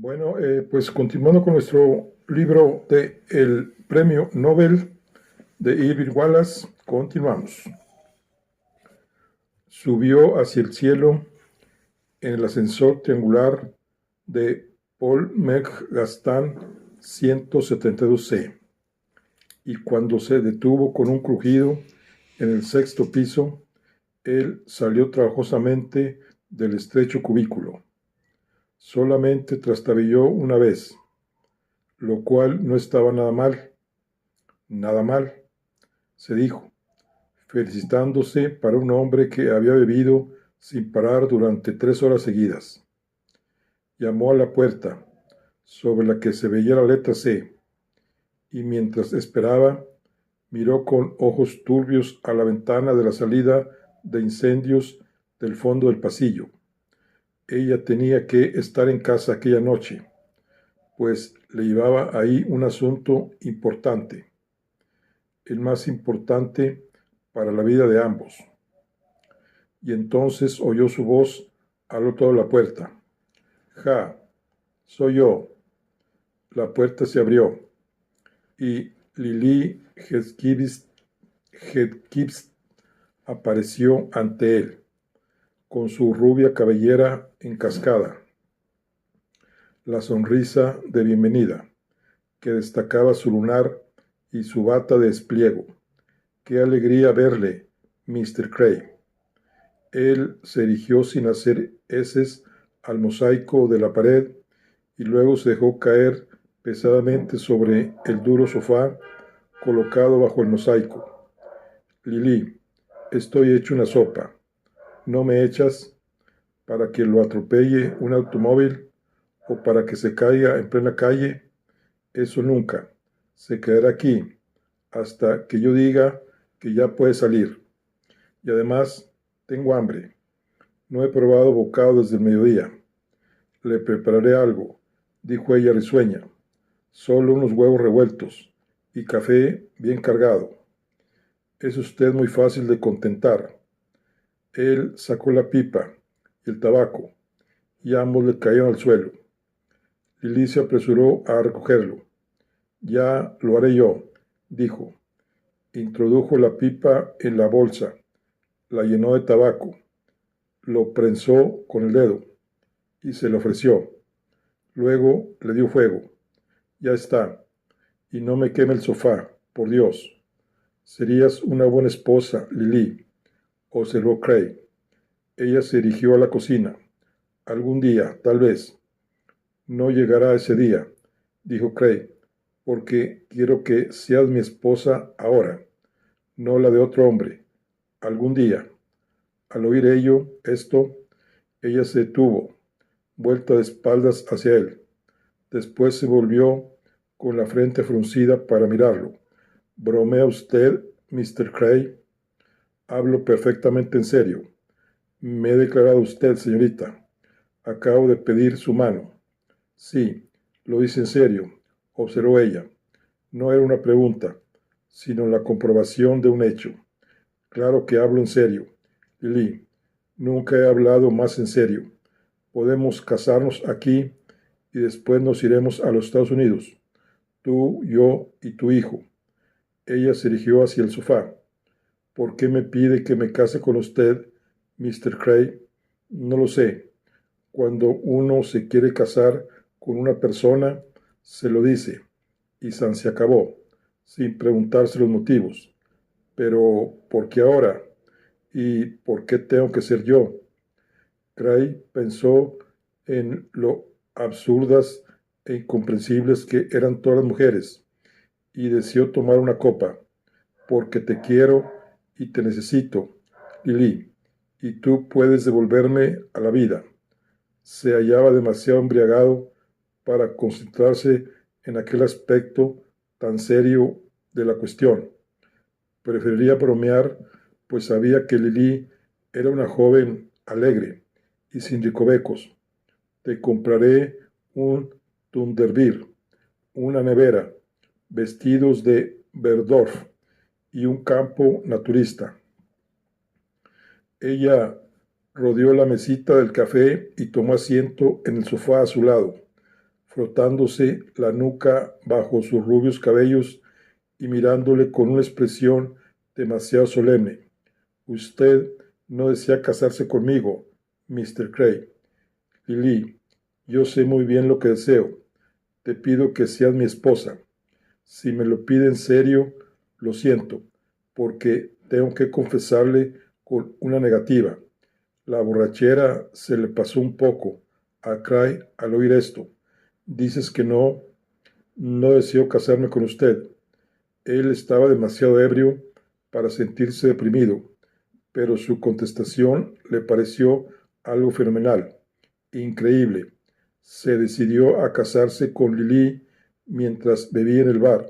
Pues continuando con nuestro libro de el Premio Nobel de Irving Wallace, continuamos. Subió hacia el cielo en el ascensor triangular de Paul Gastin 172C y cuando se detuvo con un crujido en el sexto piso, él salió trabajosamente del estrecho cubículo. Solamente trastabilló una vez, lo cual no estaba nada mal, se dijo, felicitándose para un hombre que había bebido sin parar durante 3 horas seguidas. Llamó a la puerta, sobre la que se veía la letra C, y mientras esperaba, miró con ojos turbios a la ventana de la salida de incendios del fondo del pasillo. Ella tenía que estar en casa aquella noche, pues le llevaba ahí un asunto importante, el más importante para la vida de ambos. Y entonces oyó su voz al otro lado de la puerta. Ja, soy yo. La puerta se abrió y Lily Heathkliff apareció ante él, con su rubia cabellera encascada, la sonrisa de bienvenida, que destacaba su lunar y su bata de despliego. ¡Qué alegría verle, Mr. Cray! Él se erigió sin hacer eses al mosaico de la pared y luego se dejó caer pesadamente sobre el duro sofá colocado bajo el mosaico. Lily, estoy hecho una sopa. ¿No me echas para que lo atropelle un automóvil o para que se caiga en plena calle? Eso nunca. Se quedará aquí hasta que yo diga que ya puede salir. Y además, tengo hambre. No he probado bocado desde el mediodía. Le prepararé algo, dijo ella risueña. Solo unos huevos revueltos y café bien cargado. Es usted muy fácil de contentar. Él sacó la pipa y el tabaco, y ambos le cayeron al suelo. Lily se apresuró a recogerlo. Ya lo haré yo, dijo. Introdujo la pipa en la bolsa, la llenó de tabaco, lo prensó con el dedo y se le ofreció. Luego le dio fuego. Ya está. Y no me queme el sofá, por Dios. Serías una buena esposa, Lily, observó Cray. Ella se dirigió a la cocina. Algún día, tal vez. No llegará ese día, dijo Cray, porque quiero que seas mi esposa ahora, no la de otro hombre. Algún día. Al oír esto, ella se detuvo, vuelta de espaldas hacia él. Después se volvió con la frente fruncida para mirarlo. ¿Bromea usted, Mr. Cray? Hablo perfectamente en serio. Me he declarado a usted, señorita. Acabo de pedir su mano. Sí, lo dice en serio, observó ella. No era una pregunta, sino la comprobación de un hecho. Claro que hablo en serio. Lily, nunca he hablado más en serio. Podemos casarnos aquí y después nos iremos a los Estados Unidos. Tú, yo y tu hijo. Ella se dirigió hacia el sofá. ¿Por qué me pide que me case con usted, Mr. Cray? No lo sé. Cuando uno se quiere casar con una persona, se lo dice, y se acabó, sin preguntarse los motivos. Pero, ¿por qué ahora? ¿Y por qué tengo que ser yo? Cray pensó en lo absurdas e incomprensibles que eran todas las mujeres, y deseó tomar una copa, porque te quiero y te necesito, Lily, y tú puedes devolverme a la vida. Se hallaba demasiado embriagado para concentrarse en aquel aspecto tan serio de la cuestión. Preferiría bromear, pues sabía que Lily era una joven alegre y sin recovecos. Te compraré un Thunderbird, una nevera, vestidos de Berdorf y un campo naturista. Ella rodeó la mesita del café y tomó asiento en el sofá a su lado. frotándose la nuca bajo sus rubios cabellos y mirándole con una expresión demasiado solemne. Usted no desea casarse conmigo, Mr. Cray. Lily, yo sé muy bien lo que deseo. Te pido que seas mi esposa. Si me lo pide en serio, lo siento, porque tengo que confesarle con una negativa. La borrachera se le pasó un poco a Cray al oír esto. Dices que no deseo casarme con usted. Él estaba demasiado ebrio para sentirse deprimido, pero su contestación le pareció algo fenomenal, increíble. Se decidió a casarse con Lily mientras bebía en el bar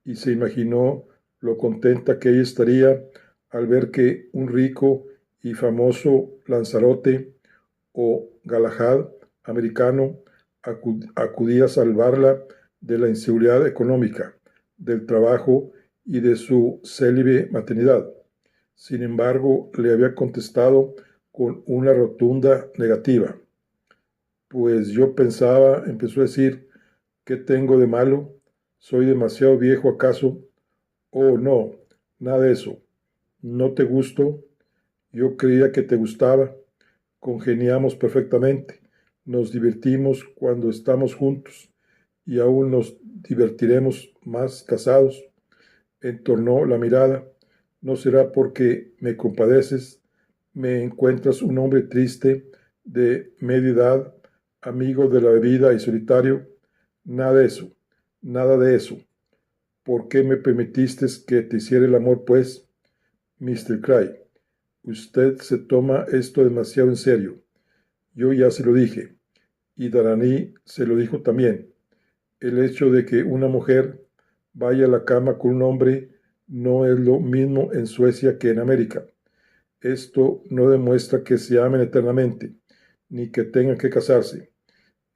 y se imaginó lo contenta que ella estaría al ver que un rico y famoso Lanzarote o Galahad americano acudía a salvarla de la inseguridad económica, del trabajo y de su célibe maternidad. Sin embargo, le había contestado con una rotunda negativa. Pues yo pensaba, empezó a decir, ¿qué tengo de malo? ¿Soy demasiado viejo acaso? Oh, no, nada de eso. ¿No te gusto? Yo creía que te gustaba. Congeniamos perfectamente. Nos divertimos cuando estamos juntos y aún nos divertiremos más casados. Entornó la mirada. ¿No será porque me compadeces? ¿Me encuentras un hombre triste, de media edad, amigo de la bebida y solitario? Nada de eso, nada de eso. ¿Por qué me permitiste que te hiciera el amor, pues? Mr. Cray, usted se toma esto demasiado en serio. Yo ya se lo dije, y Darani se lo dijo también. El hecho de que una mujer vaya a la cama con un hombre no es lo mismo en Suecia que en América. Esto no demuestra que se amen eternamente, ni que tengan que casarse.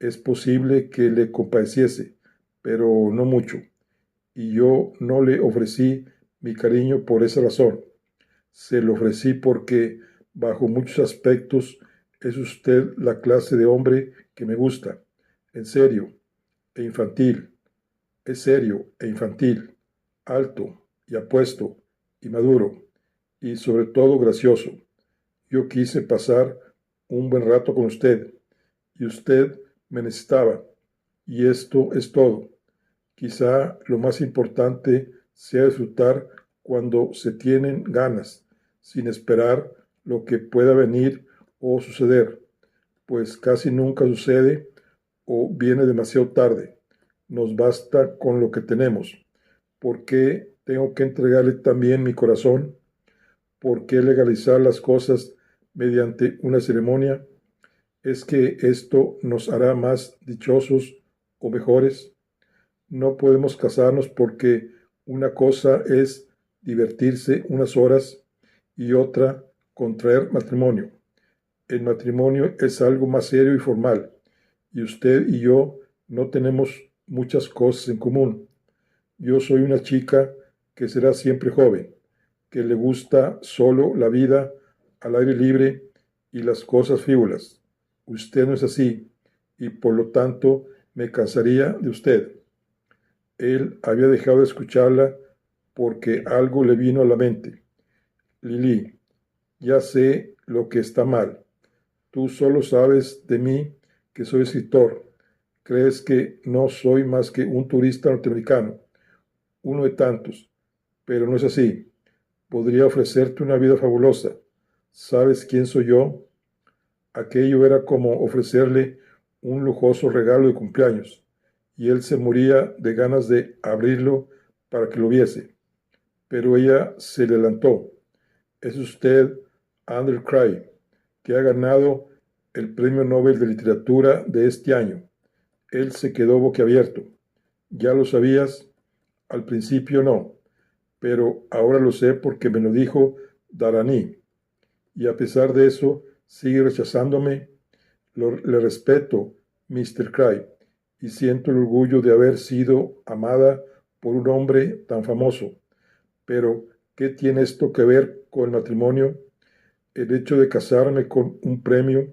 Es posible que le compadeciese, pero no mucho, y yo no le ofrecí mi cariño por esa razón. Se lo ofrecí porque, bajo muchos aspectos, es usted la clase de hombre que me gusta. En serio e infantil. Es serio e infantil, alto y apuesto y maduro, y sobre todo gracioso. Yo quise pasar un buen rato con usted, y usted me necesitaba, y esto es todo. Quizá lo más importante sea disfrutar cuando se tienen ganas, sin esperar lo que pueda venir o suceder, pues casi nunca sucede o viene demasiado tarde. Nos basta con lo que tenemos. ¿Por qué tengo que entregarle también mi corazón? ¿Por qué legalizar las cosas mediante una ceremonia? ¿Es que esto nos hará más dichosos o mejores? No podemos casarnos porque una cosa es divertirse unas horas y otra contraer matrimonio. El matrimonio es algo más serio y formal, y usted y yo no tenemos muchas cosas en común. Yo soy una chica que será siempre joven, que le gusta solo la vida al aire libre y las cosas frívolas. Usted no es así, y por lo tanto me cansaría de usted. Él había dejado de escucharla porque algo le vino a la mente. Lili, ya sé lo que está mal. Tú solo sabes de mí que soy escritor. Crees que no soy más que un turista norteamericano, uno de tantos, pero no es así. Podría ofrecerte una vida fabulosa. ¿Sabes quién soy yo? Aquello era como ofrecerle un lujoso regalo de cumpleaños, y él se moría de ganas de abrirlo para que lo viese. Pero ella se le adelantó. Es usted Andrew Cray, que ha ganado el Premio Nobel de Literatura de este año. Él se quedó boquiabierto. ¿Ya lo sabías? Al principio no, pero ahora lo sé porque me lo dijo Darani. Y a pesar de eso, sigue rechazándome. Le respeto, Mr. Cray, y siento el orgullo de haber sido amada por un hombre tan famoso. Pero, ¿qué tiene esto que ver con el matrimonio? El hecho de casarme con un premio,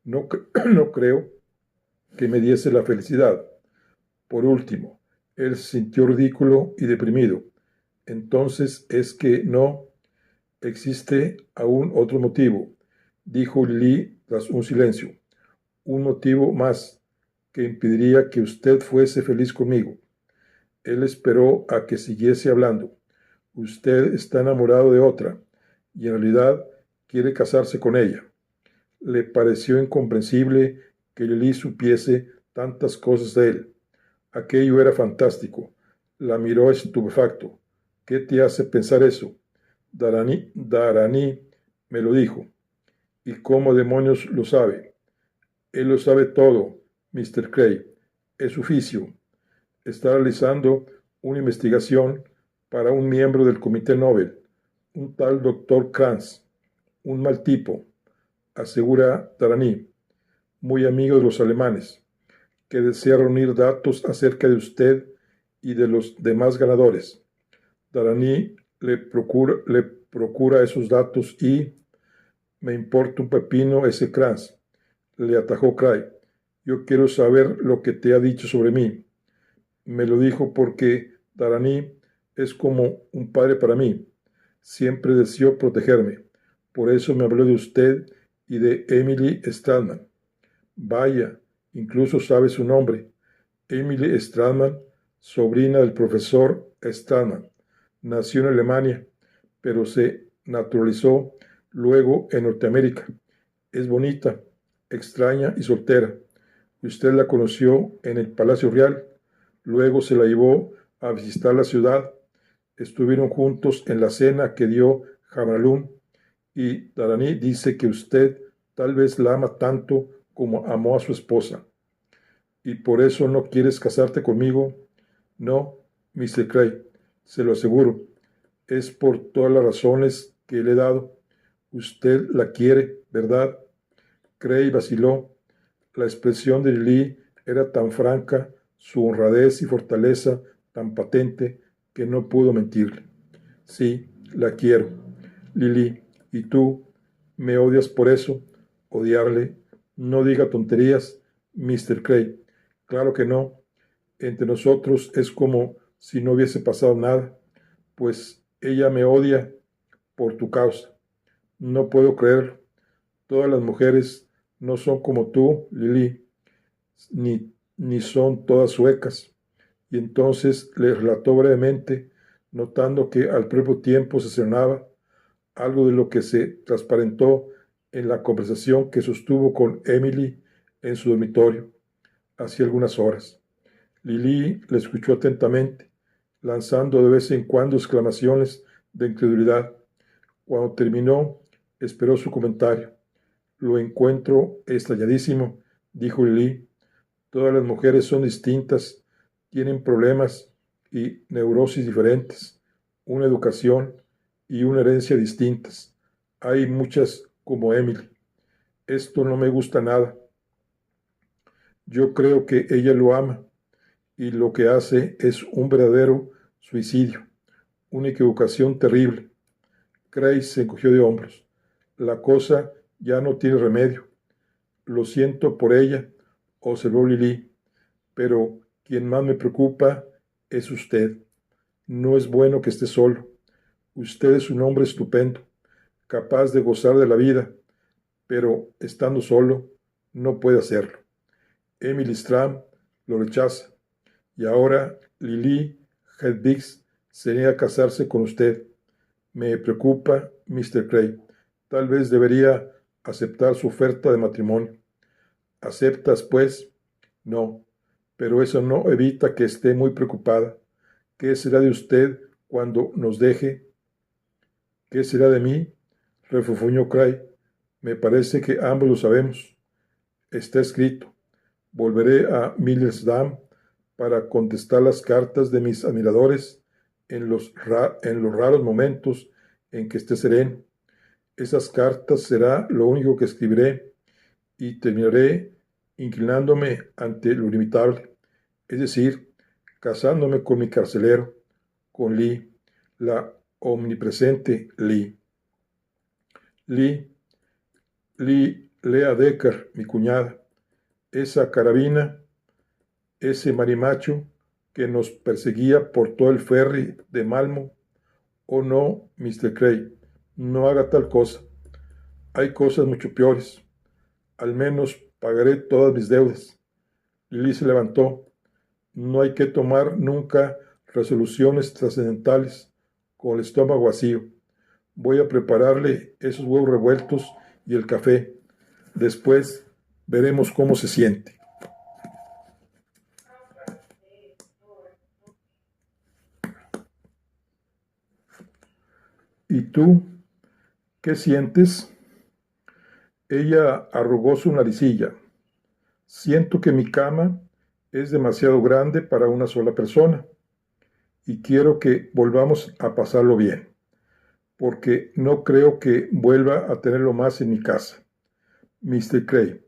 no, no creo. que me diese la felicidad. Por último, él se sintió ridículo y deprimido. Entonces es que no existe aún otro motivo, dijo Lily tras un silencio. Un motivo más que impediría que usted fuese feliz conmigo. Él esperó a que siguiese hablando. Usted está enamorado de otra y en realidad quiere casarse con ella. Le pareció incomprensible que Lily supiese tantas cosas de él. Aquello era fantástico. La miró estupefacto. ¿Qué te hace pensar eso? Darani me lo dijo. ¿Y cómo demonios lo sabe? Él lo sabe todo, Mr. Cray. Es su oficio. Está realizando una investigación para un miembro del Comité Nobel, un tal doctor Kranz, un mal tipo, asegura Darani, muy amigo de los alemanes, que desea reunir datos acerca de usted y de los demás ganadores. Darani le procura esos datos y me importa un pepino ese Kranz, le atajó Cray. Yo quiero saber lo que te ha dicho sobre mí. Me lo dijo porque Darani es como un padre para mí. Siempre deseó protegerme. Por eso me habló de usted y de Emily Stradman. Vaya, incluso sabe su nombre. Emily Stradman, sobrina del profesor Stradman. Nació en Alemania, pero se naturalizó luego en Norteamérica. Es bonita, extraña y soltera. Usted la conoció en el Palacio Real, luego se la llevó a visitar la ciudad. Estuvieron juntos en la cena que dio Jamalún y Darani dice que usted tal vez la ama tanto como amó a su esposa. ¿Y por eso no quieres casarte conmigo? No, Mr. Cray, se lo aseguro. Es por todas las razones que le he dado. Usted la quiere, ¿verdad? Cray vaciló. La expresión de Lily era tan franca, su honradez y fortaleza tan patente, que no pudo mentirle. Sí, la quiero. Lily, ¿y tú me odias por eso? Odiarle. No diga tonterías, Mr. Cray. Claro que no. Entre nosotros es como si no hubiese pasado nada, pues ella me odia por tu causa. No puedo creerlo. Todas las mujeres no son como tú, Lily, ni son todas suecas. Y entonces le relató brevemente, notando que al propio tiempo se sonaba algo de lo que se transparentó en la conversación que sostuvo con Emily en su dormitorio hacía algunas horas. Lily le escuchó atentamente, lanzando de vez en cuando exclamaciones de incredulidad. Cuando terminó, esperó su comentario. Lo encuentro estalladísimo, dijo Lily. Todas las mujeres son distintas, tienen problemas y neurosis diferentes, una educación y una herencia distintas. Hay muchas como Emily. Esto no me gusta nada. Yo creo que ella lo ama y lo que hace es un verdadero suicidio, una equivocación terrible. Cray se encogió de hombros. La cosa ya no tiene remedio. Lo siento por ella, observó Lily, pero quien más me preocupa es usted. No es bueno que esté solo. Usted es un hombre estupendo, capaz de gozar de la vida, pero estando solo no puede hacerlo. Emily Stram lo rechaza y ahora Lily Hedvigs se niega a casarse con usted. Me preocupa, Mr. Cray. Tal vez debería aceptar su oferta de matrimonio. ¿Aceptas, pues? No, pero eso no evita que esté muy preocupada. ¿Qué será de usted cuando nos deje? ¿Qué será de mí? Refunfuñó Cray. Me parece que ambos lo sabemos. Está escrito. Volveré a Millersdam para contestar las cartas de mis admiradores en los raros momentos en que esté sereno. Esas cartas será lo único que escribiré y terminaré inclinándome ante lo limitable, es decir, casándome con mi carcelero, con Lee, la omnipresente Lee. Lee, Lea Decker, mi cuñada. esa carabina, ese marimacho que nos perseguía por todo el ferry de Malmo. Oh no, Mr. Cray, no haga tal cosa. Hay cosas mucho peores. Al menos pagaré todas mis deudas. Lily se levantó. No hay que tomar nunca resoluciones trascendentales con el estómago vacío. Voy a prepararle esos huevos revueltos y el café. Después veremos cómo se siente. ¿Y tú qué sientes? Ella arrugó su naricilla. Siento que mi cama es demasiado grande para una sola persona y quiero que volvamos a pasarlo bien, porque no creo que vuelva a tenerlo más en mi casa, Mr. Cray,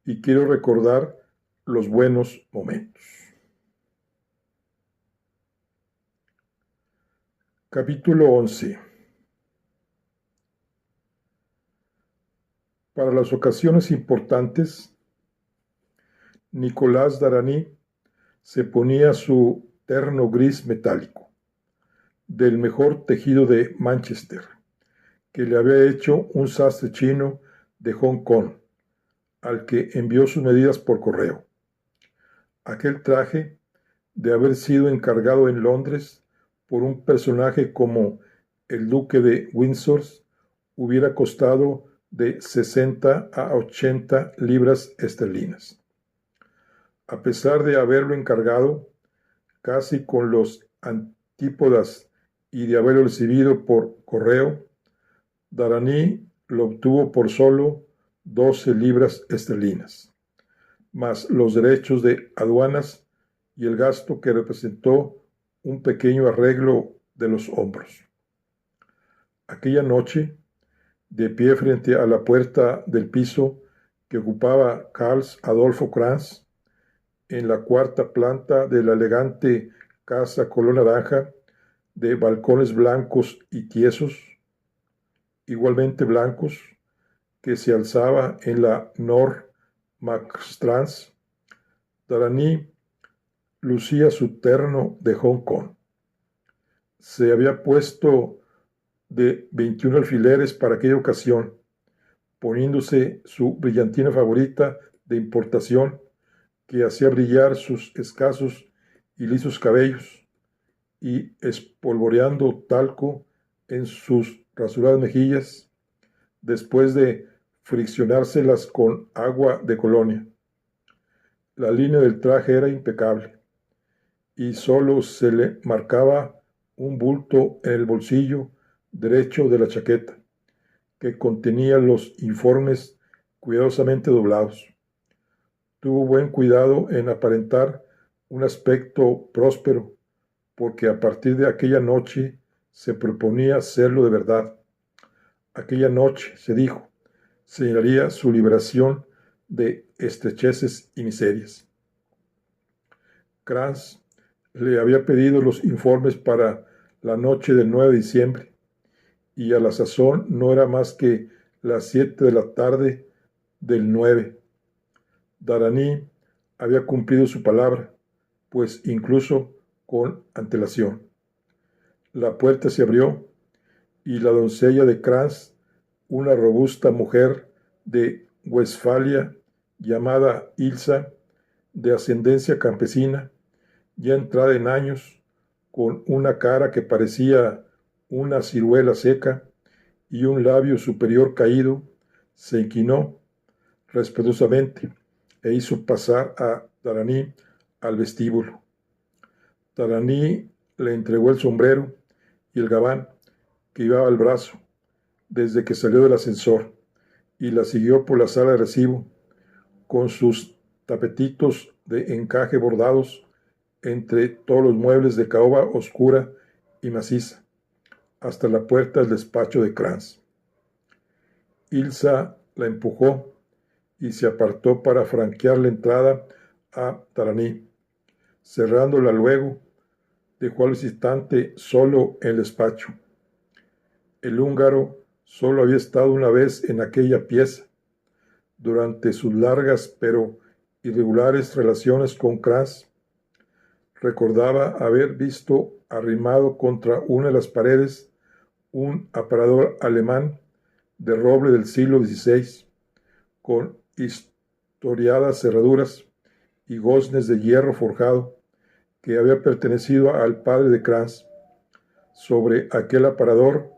y quiero recordar los buenos momentos. Capítulo 11. Para las ocasiones importantes, Nicolás Darany se ponía su terno gris metálico, del mejor tejido de Manchester, que le había hecho un sastre chino de Hong Kong, al que envió sus medidas por correo. Aquel traje, de haber sido encargado en Londres por un personaje como el duque de Windsor, hubiera costado de 60 a 80 libras esterlinas. A pesar de haberlo encargado, casi con los antípodas y de haberlo recibido por correo, Darany lo obtuvo por solo 12 libras esterlinas, más los derechos de aduanas y el gasto que representó un pequeño arreglo de los hombros. Aquella noche, de pie frente a la puerta del piso que ocupaba Carl Adolfo Kranz, en la cuarta planta de la elegante casa color naranja, de balcones blancos y tiesos, igualmente blancos, que se alzaba en la Nordmarkstraße, Darany lucía su terno de Hong Kong. Se había puesto de 21 alfileres para aquella ocasión, poniéndose su brillantina favorita de importación que hacía brillar sus escasos y lisos cabellos, y espolvoreando talco en sus rasuradas mejillas, después de friccionárselas con agua de colonia. La línea del traje era impecable, y solo se le marcaba un bulto en el bolsillo derecho de la chaqueta, que contenía los informes cuidadosamente doblados. Tuvo buen cuidado en aparentar un aspecto próspero, porque a partir de aquella noche se proponía hacerlo de verdad. Aquella noche, se dijo, señalaría su liberación de estrecheces y miserias. Kranz le había pedido los informes para la noche del 9 de diciembre, y a la sazón no era más que las 7 de la tarde del 9. Darany había cumplido su palabra, pues incluso con antelación. La puerta se abrió y la doncella de Kranz, una robusta mujer de Westfalia llamada Ilsa, de ascendencia campesina, ya entrada en años, con una cara que parecía una ciruela seca y un labio superior caído, se inclinó respetuosamente e hizo pasar a Darany al vestíbulo. Darany le entregó el sombrero y el gabán que llevaba al brazo desde que salió del ascensor, y la siguió por la sala de recibo con sus tapetitos de encaje bordados entre todos los muebles de caoba oscura y maciza, hasta la puerta del despacho de Kranz. Ilsa la empujó y se apartó para franquear la entrada a Darany. Cerrándola luego, dejó al visitante solo en el despacho. El húngaro solo había estado una vez en aquella pieza, durante sus largas pero irregulares relaciones con Kranz. Recordaba haber visto arrimado contra una de las paredes un aparador alemán de roble del siglo XVI, con historiadas cerraduras y goznes de hierro forjado, que había pertenecido al padre de Kranz. Sobre aquel aparador,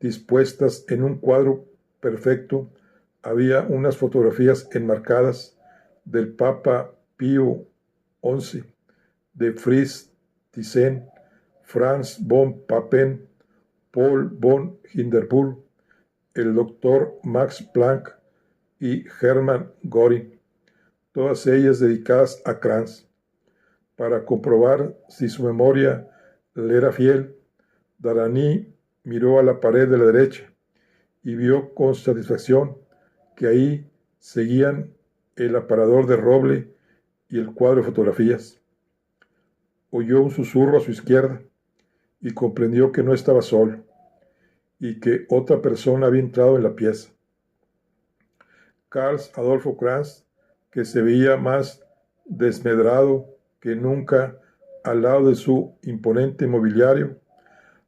dispuestas en un cuadro perfecto, había unas fotografías enmarcadas del Papa Pío XI, de Fritz Thyssen, Franz von Papen, Paul von Hindenburg, el doctor Max Planck y Hermann Göring, todas ellas dedicadas a Kranz. Para comprobar si su memoria le era fiel, Darani miró a la pared de la derecha y vio con satisfacción que ahí seguían el aparador de roble y el cuadro de fotografías. Oyó un susurro a su izquierda y comprendió que no estaba solo y que otra persona había entrado en la pieza. Karl Adolfo Kranz, que se veía más desmedrado que nunca al lado de su imponente mobiliario,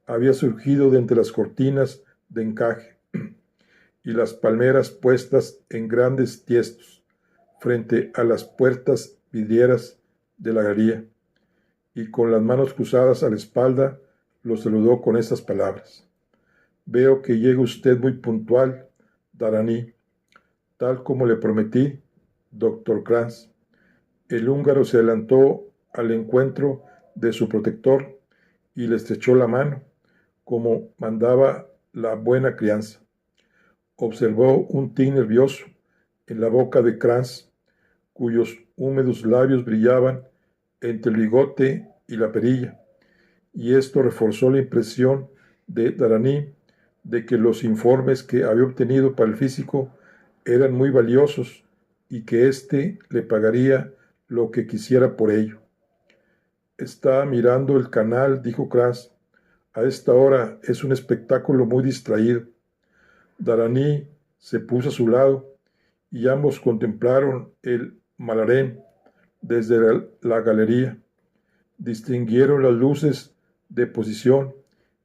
había surgido de entre las cortinas de encaje y las palmeras puestas en grandes tiestos frente a las puertas vidrieras de la galería, y con las manos cruzadas a la espalda lo saludó con estas palabras: «Veo que llega usted muy puntual, Darani, tal como le prometí, doctor Kranz». El húngaro se adelantó al encuentro de su protector y le estrechó la mano, como mandaba la buena crianza. Observó un tic nervioso en la boca de Kranz, cuyos húmedos labios brillaban entre el bigote y la perilla, y esto reforzó la impresión de Darani de que los informes que había obtenido para el físico eran muy valiosos y que éste le pagaría lo que quisiera por ello. «Está mirando el canal», dijo Kranz. «A esta hora es un espectáculo muy distraído». Darani se puso a su lado y ambos contemplaron el Malarén desde la galería. Distinguieron las luces de posición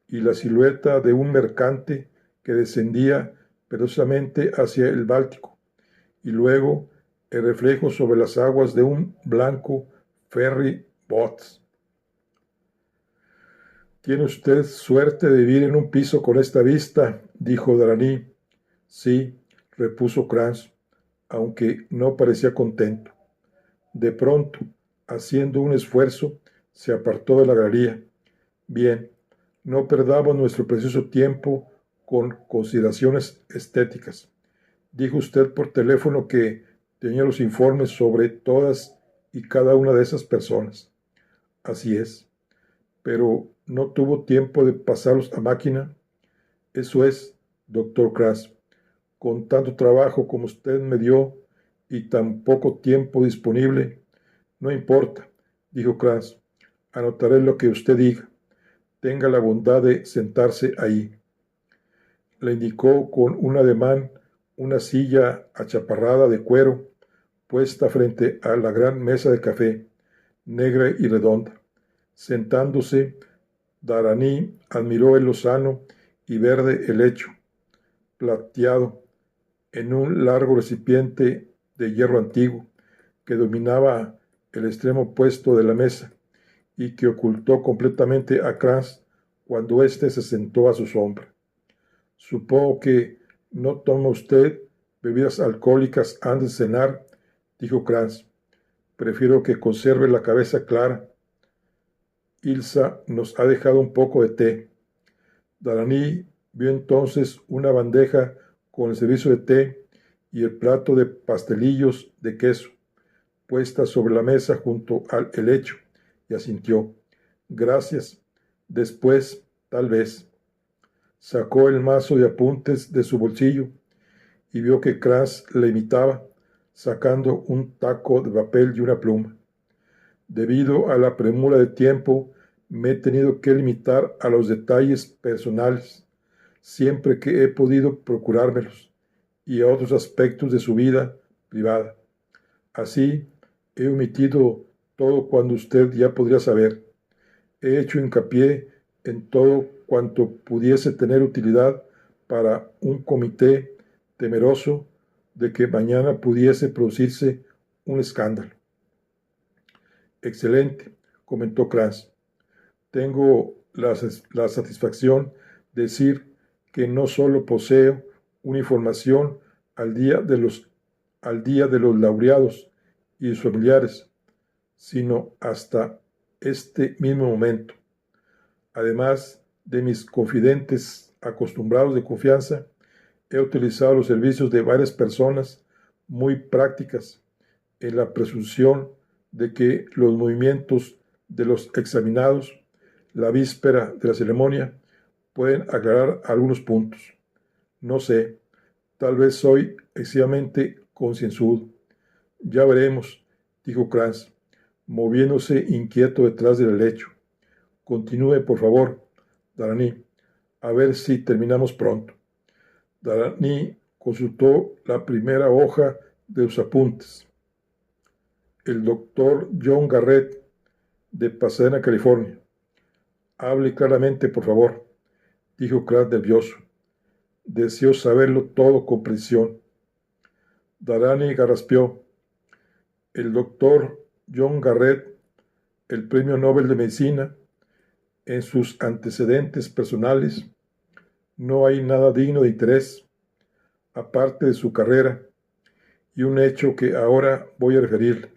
y la silueta de un mercante que descendía perezosamente hacia el Báltico, y luego el reflejo sobre las aguas de un blanco ferry boat. «Tiene usted suerte de vivir en un piso con esta vista», dijo Darani. «Sí», repuso Kranz, aunque no parecía contento. De pronto, haciendo un esfuerzo, se apartó de la galería. «Bien, no perdamos nuestro precioso tiempo con consideraciones estéticas. Dijo usted por teléfono que tenía los informes sobre todas y cada una de esas personas». «Así es, pero no tuvo tiempo de pasarlos a máquina». «Eso es, doctor Kranz. Con tanto trabajo como usted me dio y tan poco tiempo disponible». «No importa», dijo Kranz. «Anotaré lo que usted diga. Tenga la bondad de sentarse ahí». Le indicó con un ademán una silla achaparrada de cuero puesta frente a la gran mesa de café, negra y redonda. Sentándose, Darani admiró el lozano y verde helecho, plateado, en un largo recipiente de hierro antiguo que dominaba el extremo opuesto de la mesa y que ocultó completamente a Kranz cuando éste se sentó a su sombra. «Supongo que no toma usted bebidas alcohólicas antes de cenar», dijo Kranz. «Prefiero que conserve la cabeza clara. Ilsa nos ha dejado un poco de té». Darani vio entonces una bandeja con el servicio de té y el plato de pastelillos de queso puesta sobre la mesa junto al helecho, y asintió. «Gracias. Después, tal vez». Sacó el mazo de apuntes de su bolsillo y vio que Kranz le imitaba, sacando un taco de papel y una pluma. «Debido a la premura de tiempo, me he tenido que limitar a los detalles personales, siempre que he podido procurármelos, y a otros aspectos de su vida privada. Así, He omitido todo cuando usted ya podría saber. He hecho hincapié en todo cuanto pudiese tener utilidad para un comité temeroso de que mañana pudiese producirse un escándalo. Excelente, comentó Kranz. Tengo la satisfacción de decir que no solo poseo una información al día de los laureados y sus familiares, sino hasta este mismo momento. Además de mis confidentes acostumbrados de confianza, he utilizado los servicios de varias personas muy prácticas en la presunción de que los movimientos de los examinados la víspera de la ceremonia pueden aclarar algunos puntos. No sé, tal vez soy excesivamente concienzudo. Ya veremos, dijo Kranz, moviéndose inquieto detrás del lecho. Continúe, por favor, Darani, a ver si terminamos pronto. Darani consultó la primera hoja de sus apuntes. El doctor John Garrett, de Pasadena, California. Hable claramente, por favor, dijo Kranz nervioso. Deseo saberlo todo con precisión. Darani garraspeó. El doctor John Garrett, el premio Nobel de Medicina, en sus antecedentes personales no hay nada digno de interés, aparte de su carrera, y un hecho que ahora voy a referirle.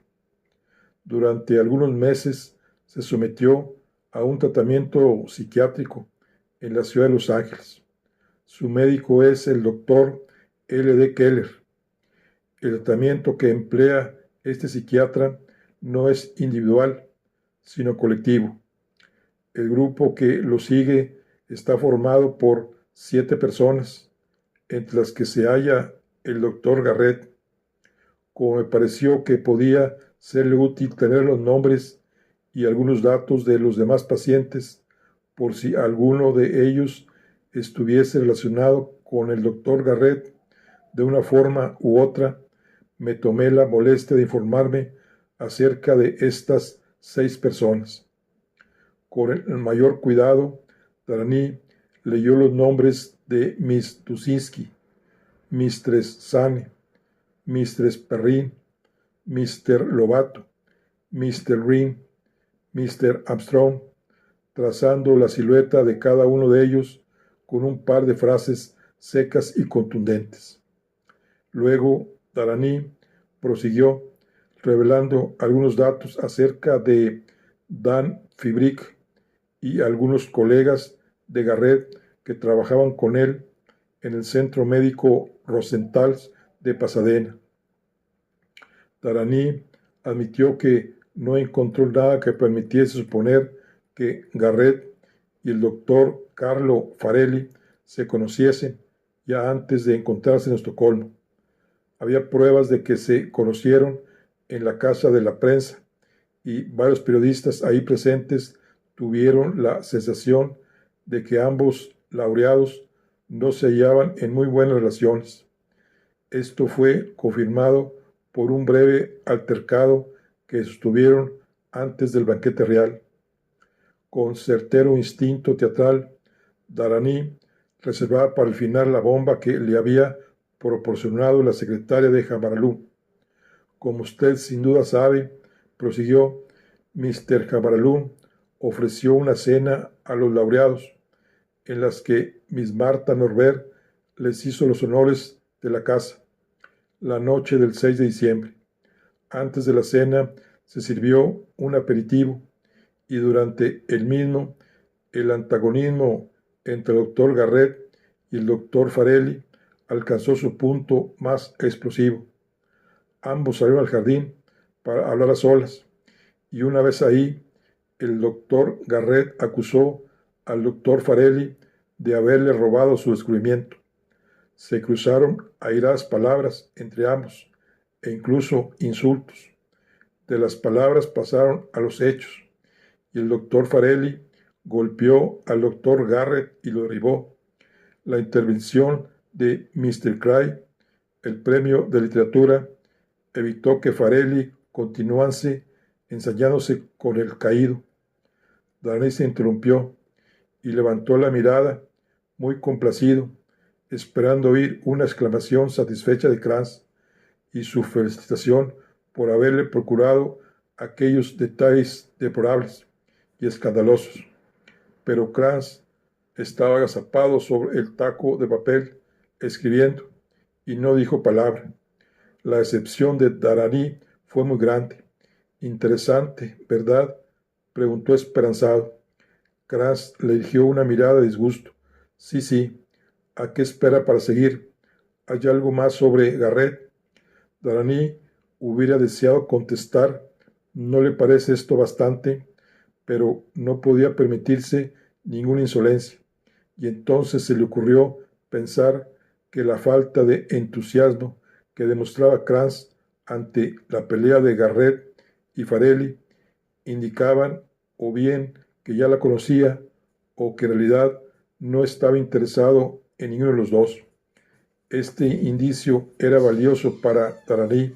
Durante algunos meses se sometió a un tratamiento psiquiátrico en la ciudad de Los Ángeles. Su médico es el doctor L.D. Keller. El tratamiento que emplea este psiquiatra no es individual, sino colectivo. El grupo que lo sigue está formado por 7 personas, entre las que se halla el doctor Garrett. Como me pareció que podía serle útil tener los nombres y algunos datos de los demás pacientes, por si alguno de ellos estuviese relacionado con el doctor Garrett de una forma u otra, me tomé la molestia de informarme acerca de estas 6 personas. Con el mayor cuidado, Darani leyó los nombres de Miss Tuschinski, Mistress Sane, Mistress Perrin, Mr. Lobato, Mr. Ring, Mr. Armstrong, trazando la silueta de cada uno de ellos con un par de frases secas y contundentes. Luego, Darani prosiguió, revelando algunos datos acerca de Dan Fibrick y algunos colegas de Garrett que trabajaban con él en el Centro Médico Rosenthal de Pasadena. Darani admitió que no encontró nada que permitiese suponer que Garrett y el doctor Carlo Farelli se conociesen ya antes de encontrarse en Estocolmo. Había pruebas de que se conocieron en la casa de la prensa y varios periodistas ahí presentes tuvieron la sensación de que ambos laureados no se hallaban en muy buenas relaciones. Esto fue confirmado por un breve altercado que sostuvieron antes del banquete real. Con certero instinto teatral, Darani reservaba para el final la bomba que le había proporcionado la secretaria de Jambaralú. Como usted sin duda sabe, prosiguió, Mr. Jambaralú ofreció una cena a los laureados, en las que Miss Martha Norbert les hizo los honores de la casa, la noche del 6 de diciembre. Antes de la cena se sirvió un aperitivo y durante el mismo el antagonismo entre el doctor Garrett y el doctor Farelli alcanzó su punto más explosivo. Ambos salieron al jardín para hablar a solas y una vez ahí el doctor Garrett acusó al doctor Farelli de haberle robado su descubrimiento. Se cruzaron airadas palabras entre ambos e incluso insultos. De las palabras pasaron a los hechos y el doctor Farelli golpeó al doctor Garrett y lo derribó. La intervención de Mr. Cray, el premio de literatura, evitó que Farelli continúanse ensayándose con el caído. Darani se interrumpió y levantó la mirada, muy complacido, esperando oír una exclamación satisfecha de Kranz y su felicitación por haberle procurado aquellos detalles deplorables y escandalosos. Pero Kranz estaba agazapado sobre el taco de papel, escribiendo, y no dijo palabra. La decepción de Darani fue muy grande. Interesante, ¿verdad?, preguntó esperanzado. Kranz le dirigió una mirada de disgusto. Sí, sí. ¿A qué espera para seguir? ¿Hay algo más sobre Garrett? Darani hubiera deseado contestar, ¿no le parece esto bastante? Pero no podía permitirse ninguna insolencia, y entonces se le ocurrió pensar que la falta de entusiasmo que demostraba Kranz ante la pelea de Garrett y Farelli indicaban o bien que ya la conocía o que en realidad no estaba interesado en ninguno de los dos. Este indicio era valioso para Darani,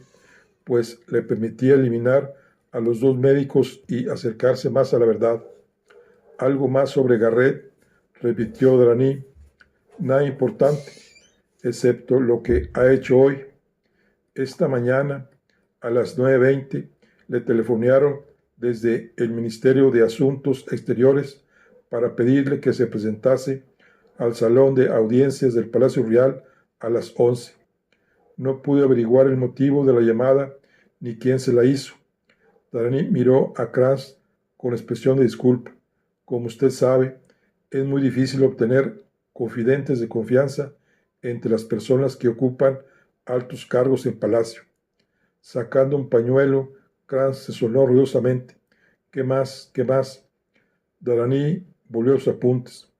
pues le permitía eliminar a los dos médicos y acercarse más a la verdad. Algo más sobre Garrett, repitió Darani. Nada importante, excepto lo que ha hecho hoy. Esta mañana, a las 9:20, le telefonearon desde el Ministerio de Asuntos Exteriores para pedirle que se presentase al salón de audiencias del Palacio Real a las 11. No pude averiguar el motivo de la llamada ni quién se la hizo. Darani miró a Kranz con expresión de disculpa. Como usted sabe, es muy difícil obtener confidentes de confianza entre las personas que ocupan altos cargos en palacio. Sacando un pañuelo, Kranz se sonó ruidosamente. ¿Qué más? ¿Qué más? Darani volvió a sus apuntes.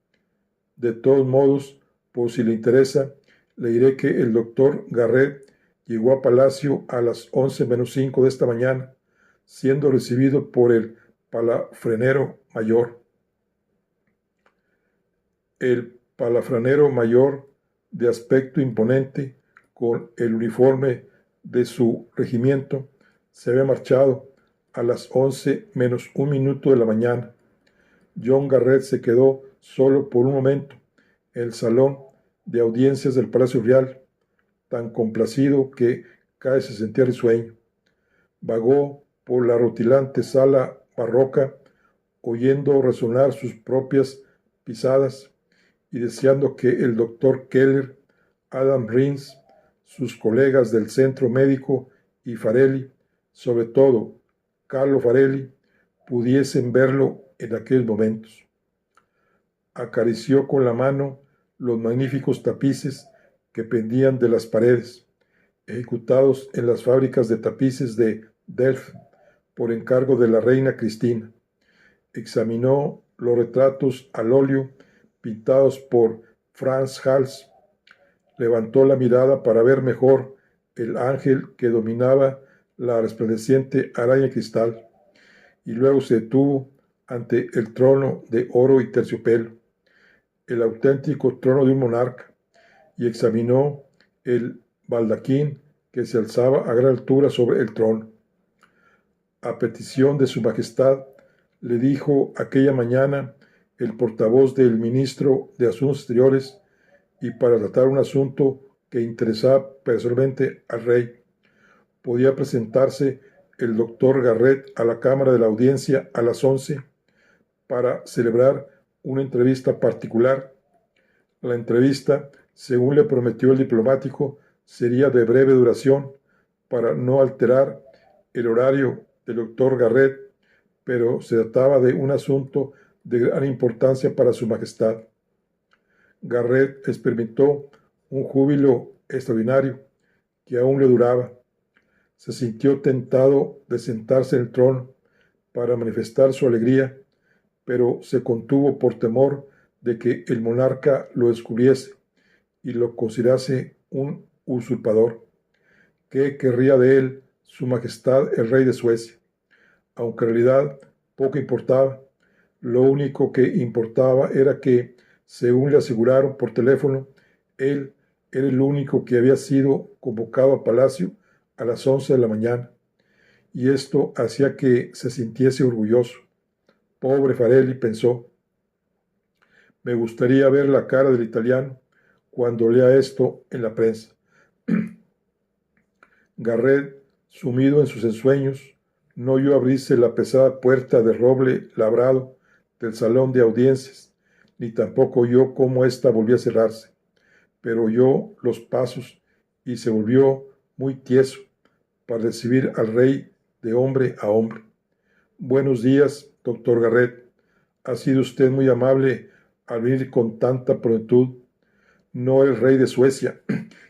De todos modos, por si le interesa, le diré que el doctor Garrett llegó a Palacio a las 11:05 de esta mañana, siendo recibido por el palafrenero mayor. El palafrenero mayor, de aspecto imponente, con el uniforme de su regimiento, se había marchado a las 11:01 de la mañana. John Garrett se quedó solo por un momento en el salón de audiencias del Palacio Real, tan complacido que casi se sentía risueño. Vagó por la rutilante sala barroca, oyendo resonar sus propias pisadas y deseando que el doctor Keller, Adam Rins, sus colegas del centro médico y Farelli, sobre todo Carlo Farelli, pudiesen verlo en aquellos momentos. Acarició con la mano los magníficos tapices que pendían de las paredes, ejecutados en las fábricas de tapices de Delft por encargo de la reina Cristina. Examinó los retratos al óleo pintados por Franz Hals. Levantó la mirada para ver mejor el ángel que dominaba la resplandeciente araña cristal, y luego se detuvo ante el trono de oro y terciopelo, el auténtico trono de un monarca, y examinó el baldaquín que se alzaba a gran altura sobre el trono. A petición de su majestad, le dijo aquella mañana el portavoz del ministro de Asuntos Exteriores, y para tratar un asunto que interesaba personalmente al rey, podía presentarse el doctor Garrett a la Cámara de la Audiencia a las 11 para celebrar una entrevista particular. La entrevista, según le prometió el diplomático, sería de breve duración para no alterar el horario del doctor Garrett, pero se trataba de un asunto de gran importancia para su majestad. Garrett experimentó un júbilo extraordinario que aún le duraba. Se sintió tentado de sentarse en el trono para manifestar su alegría, pero se contuvo por temor de que el monarca lo descubriese y lo considerase un usurpador. ¿Qué querría de él su majestad el rey de Suecia? Aunque en realidad poco importaba. Lo único que importaba era que, según le aseguraron por teléfono, él era el único que había sido convocado a Palacio a las 11 de la mañana, y esto hacía que se sintiese orgulloso. Pobre Farelli, pensó. Me gustaría ver la cara del italiano cuando lea esto en la prensa. Garrett, sumido en sus ensueños, no oyó abrirse la pesada puerta de roble labrado del salón de audiencias, ni tampoco oyó cómo ésta volvió a cerrarse, pero oyó los pasos y se volvió muy tieso para recibir al rey de hombre a hombre. Buenos días, doctor Garrett. Ha sido usted muy amable al venir con tanta prontitud. No el rey de Suecia,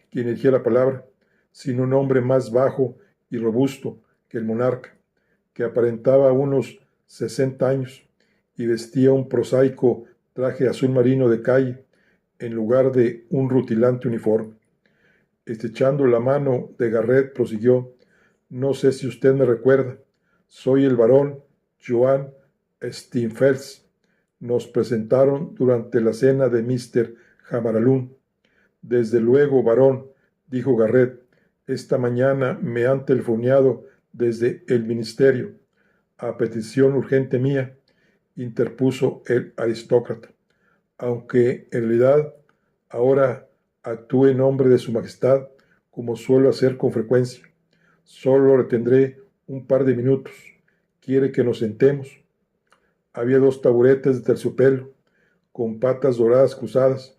quien elegía la palabra, sino un hombre más bajo y robusto que el monarca, que aparentaba unos 60 años y vestía un prosaico traje azul marino de calle en lugar de un rutilante uniforme. Estrechando la mano de Garrett, prosiguió: no sé si usted me recuerda, soy el barón Johann Steinfels. Nos presentaron durante la cena de Mr. Jamaralún. Desde luego, barón, dijo Garrett, esta mañana me han telefoneado desde el ministerio. A petición urgente mía, interpuso el aristócrata, aunque en realidad ahora actúe en nombre de su majestad, como suelo hacer con frecuencia. Solo retendré un par de minutos. ¿Quiere que nos sentemos? Había 2 taburetes de terciopelo, con patas doradas cruzadas,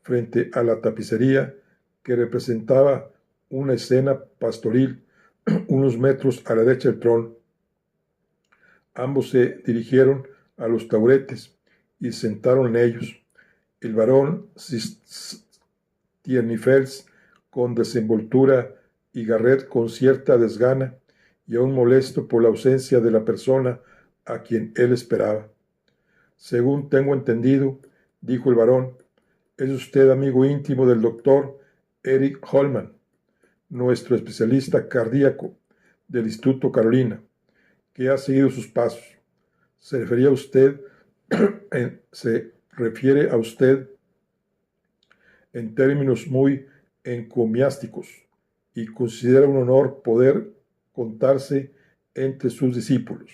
frente a la tapicería que representaba una escena pastoril unos metros a la derecha del trono. Ambos se dirigieron a los taburetes y se sentaron en ellos. El barón Tiernifels con desenvoltura y Garrett con cierta desgana y aún molesto por la ausencia de la persona a quien él esperaba. Según tengo entendido, dijo el barón, es usted amigo íntimo del doctor Eric Holman, nuestro especialista cardíaco del Instituto Carolina, que ha seguido sus pasos. Se refiere a usted en términos muy encomiásticos y considera un honor poder contarse entre sus discípulos.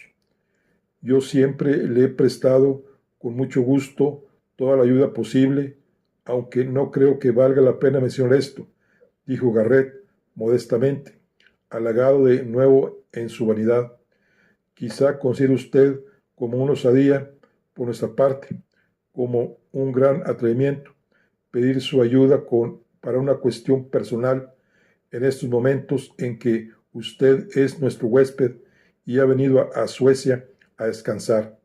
Yo siempre le he prestado con mucho gusto toda la ayuda posible, aunque no creo que valga la pena mencionar esto, dijo Garrett modestamente, halagado de nuevo en su vanidad. Quizá considere usted como una osadía por nuestra parte, como un gran atrevimiento, pedir su ayuda para una cuestión personal en estos momentos en que usted es nuestro huésped y ha venido a Suecia a descansar.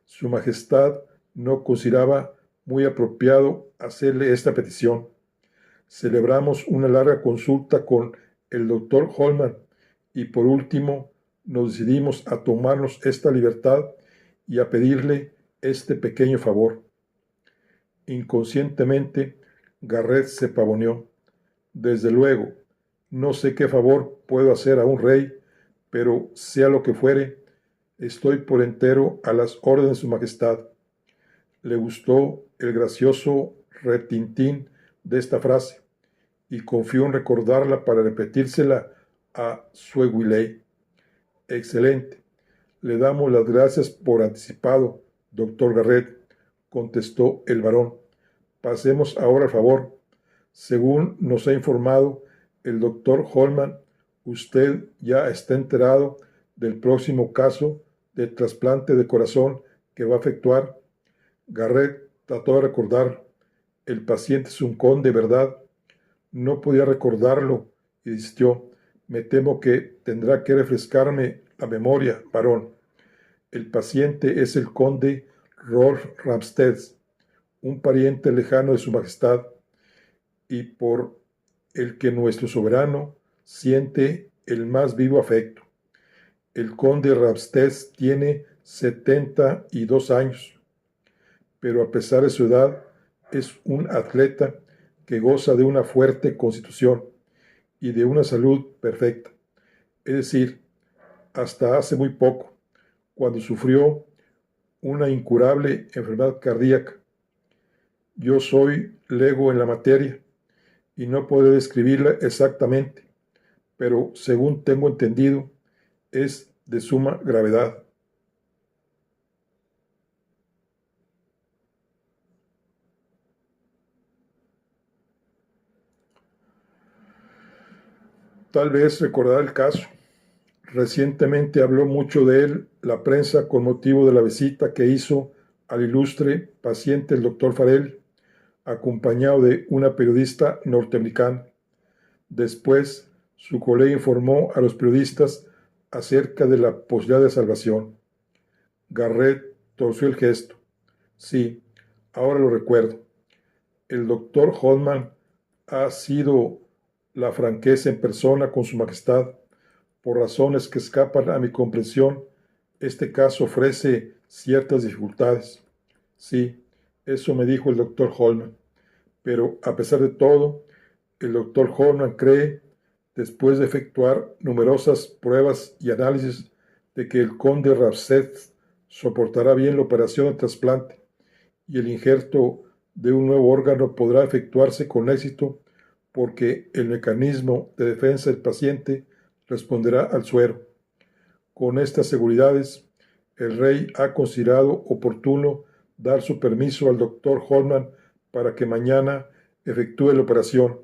Su Majestad no consideraba muy apropiado hacerle esta petición. Celebramos una larga consulta con el doctor Holman y por último nos decidimos a tomarnos esta libertad y a pedirle este pequeño favor. Inconscientemente, Garrett se pavoneó. Desde luego, no sé qué favor puedo hacer a un rey, pero sea lo que fuere, estoy por entero a las órdenes de su majestad. Le gustó el gracioso retintín de esta frase y confió en recordarla para repetírsela a Suegüiley. Excelente. Le damos las gracias por anticipado, doctor Garrett, contestó el barón. Pasemos ahora al favor. Según nos ha informado el doctor Holman, usted ya está enterado del próximo caso de trasplante de corazón que va a efectuar. Garrett trató de recordarlo. El paciente es un conde, ¿verdad? No podía recordarlo y desistió. Me temo que tendrá que refrescarme la memoria, varón. El paciente es el conde Rolf Ramsted, un pariente lejano de su majestad, y por el que nuestro soberano siente el más vivo afecto. El conde Ramsted tiene 72 años, pero a pesar de su edad es un atleta que goza de una fuerte constitución y de una salud perfecta. Es decir, hasta hace muy poco, cuando sufrió una incurable enfermedad cardíaca. Yo soy lego en la materia y no puedo describirla exactamente, pero según tengo entendido, es de suma gravedad. Tal vez recordará el caso. Recientemente habló mucho de él la prensa con motivo de la visita que hizo al ilustre paciente el doctor Farrell, acompañado de una periodista norteamericana. Después, su colega informó a los periodistas acerca de la posibilidad de salvación. Garrett torció el gesto. Sí, ahora lo recuerdo. El doctor Holman ha sido la franqueza en persona con su majestad. Por razones que escapan a mi comprensión, este caso ofrece ciertas dificultades. Sí, eso me dijo el doctor Holman. Pero a pesar de todo, el doctor Holman cree, después de efectuar numerosas pruebas y análisis, de que el conde Rapset soportará bien la operación de trasplante y el injerto de un nuevo órgano podrá efectuarse con éxito porque el mecanismo de defensa del paciente responderá al suero. Con estas seguridades, el rey ha considerado oportuno dar su permiso al doctor Holman para que mañana efectúe la operación.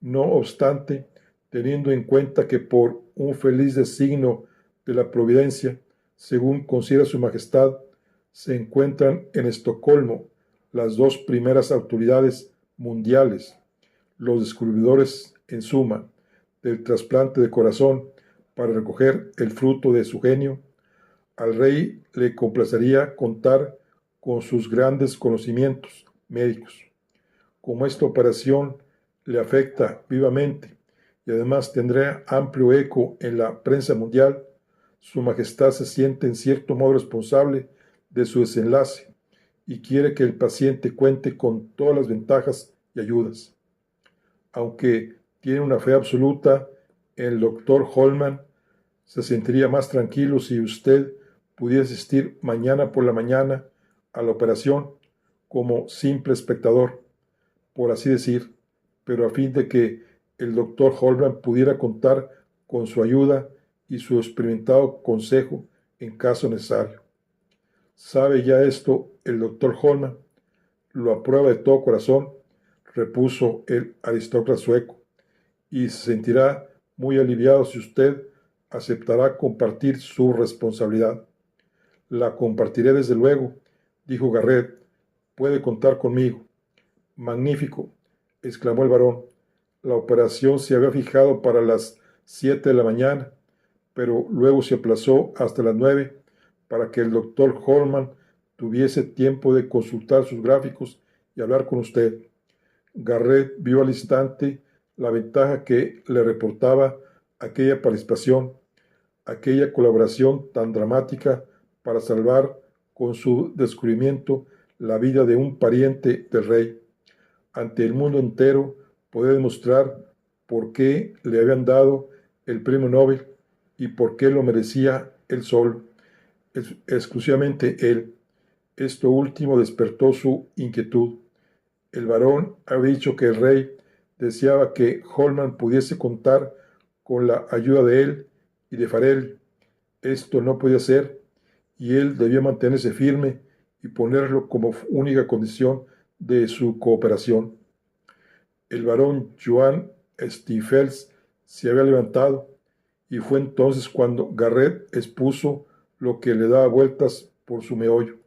No obstante, teniendo en cuenta que por un feliz designio de la providencia, según considera su majestad, se encuentran en Estocolmo las dos primeras autoridades mundiales, los descubridores, en suma, del trasplante de corazón para recoger el fruto de su genio, al rey le complacería contar con sus grandes conocimientos médicos. Como esta operación le afecta vivamente y además tendrá amplio eco en la prensa mundial, su majestad se siente en cierto modo responsable de su desenlace y quiere que el paciente cuente con todas las ventajas y ayudas. Aunque tiene una fe absoluta en el doctor Holman, se sentiría más tranquilo si usted pudiera asistir mañana por la mañana a la operación como simple espectador, por así decir, pero a fin de que el doctor Holman pudiera contar con su ayuda y su experimentado consejo en caso necesario. ¿Sabe ya esto el doctor Holman? Lo aprueba de todo corazón, repuso el aristócrata sueco, y se sentirá muy aliviado si usted aceptará compartir su responsabilidad. La compartiré desde luego, dijo Garrett. Puede contar conmigo. Magnífico, exclamó el varón. La operación se había fijado para las 7 de la mañana, pero luego se aplazó hasta las 9 para que el doctor Holman tuviese tiempo de consultar sus gráficos y hablar con usted. Garrett vio al instante la ventaja que le reportaba aquella participación, aquella colaboración tan dramática para salvar con su descubrimiento la vida de un pariente del rey. Ante el mundo entero poder demostrar por qué le habían dado el premio Nobel y por qué lo merecía él solo, exclusivamente él. Esto último despertó su inquietud. El varón había dicho que el rey deseaba que Holman pudiese contar con la ayuda de él y de Farrell. Esto no podía ser, y él debía mantenerse firme y ponerlo como única condición de su cooperación. El varón Johann Stiefels se había levantado, y fue entonces cuando Garrett expuso lo que le daba vueltas por su meollo.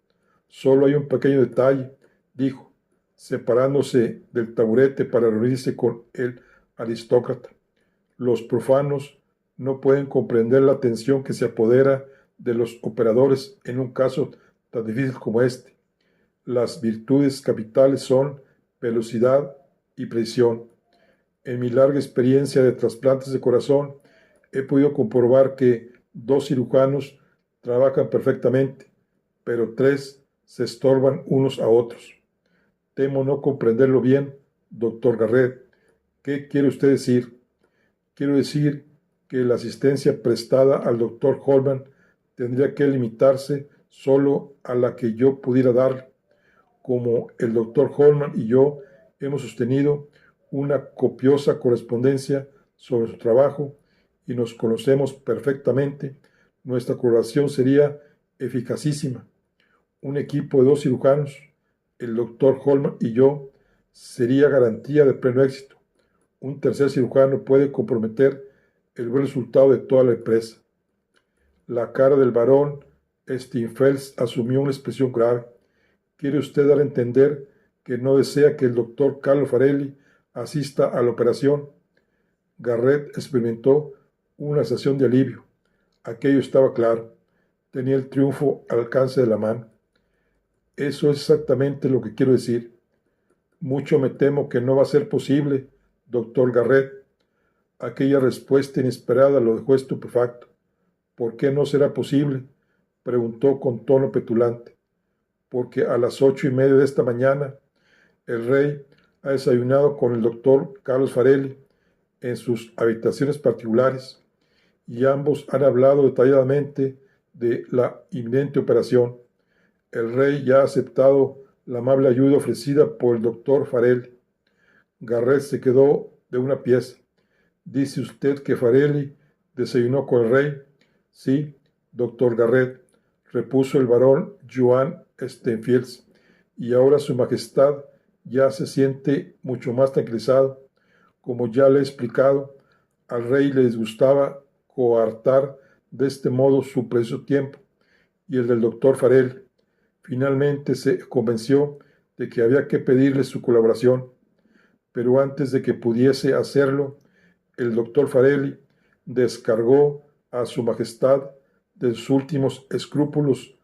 Solo hay un pequeño detalle, dijo, separándose del taburete para reunirse con el aristócrata. Los profanos no pueden comprender la tensión que se apodera de los operadores en un caso tan difícil como este. Las virtudes capitales son velocidad y precisión. En mi larga experiencia de trasplantes de corazón, he podido comprobar que 2 cirujanos trabajan perfectamente, pero 3 se estorban unos a otros. Temo no comprenderlo bien, doctor Garrett. ¿Qué quiere usted decir? Quiero decir que la asistencia prestada al doctor Holman tendría que limitarse solo a la que yo pudiera dar, como el doctor Holman y yo hemos sostenido una copiosa correspondencia sobre su trabajo y nos conocemos perfectamente, nuestra colaboración sería eficacísima. Un equipo de 2 cirujanos, el doctor Holman y yo, sería garantía de pleno éxito. Un tercer cirujano puede comprometer el buen resultado de toda la empresa. La cara del barón Steinfels asumió una expresión grave. ¿Quiere usted dar a entender que no desea que el doctor Carlo Farelli asista a la operación? Garrett experimentó una sensación de alivio. Aquello estaba claro. Tenía el triunfo al alcance de la mano. Eso es exactamente lo que quiero decir. Mucho me temo que no va a ser posible, doctor Garrett. Aquella respuesta inesperada lo dejó estupefacto. ¿Por qué no será posible?, preguntó con tono petulante. Porque a las 8:30 de esta mañana el rey ha desayunado con el doctor Carlos Farelli en sus habitaciones particulares y ambos han hablado detalladamente de la inminente operación. El rey ya ha aceptado la amable ayuda ofrecida por el doctor Farelli. Garrett se quedó de una pieza. ¿Dice usted que Farelli desayunó con el rey? Sí, doctor Garrett, repuso el barón Joan Steinfels, y ahora su majestad ya se siente mucho más tranquilizado. Como ya le he explicado, al rey le disgustaba coartar de este modo su precioso tiempo y el del doctor Farelli. Finalmente se convenció de que había que pedirle su colaboración, pero antes de que pudiese hacerlo, el doctor Farelli descargó a su majestad de sus últimos escrúpulos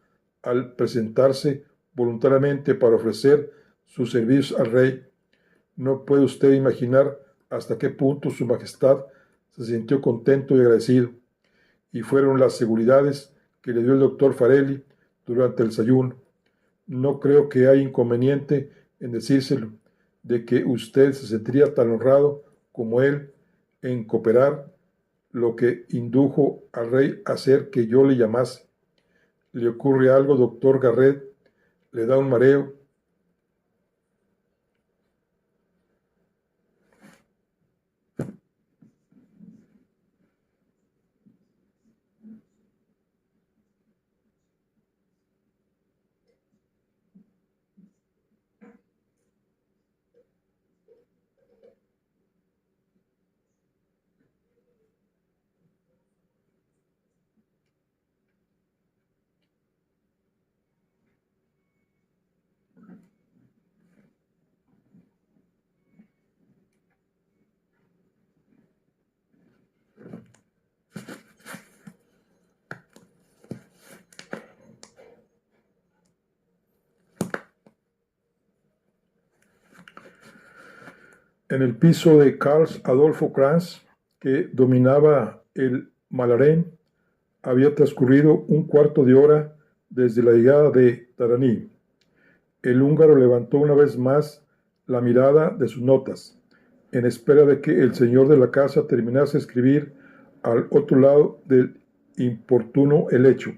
al presentarse voluntariamente para ofrecer sus servicios al rey. No puede usted imaginar hasta qué punto su majestad se sintió contento y agradecido, y fueron las seguridades que le dio el doctor Farelli durante el desayuno. No creo que haya inconveniente en decírselo, de que usted se sentiría tan honrado como él en cooperar, lo que indujo al rey a hacer que yo le llamase. ¿Le ocurre algo, doctor Garrett? ¿Le da un mareo? En el piso de Karl Adolfo Kranz, que dominaba el Malarén, había transcurrido un cuarto de hora desde la llegada de Darani. El húngaro levantó una vez más la mirada de sus notas, en espera de que el señor de la casa terminase de escribir al otro lado del inoportuno helecho.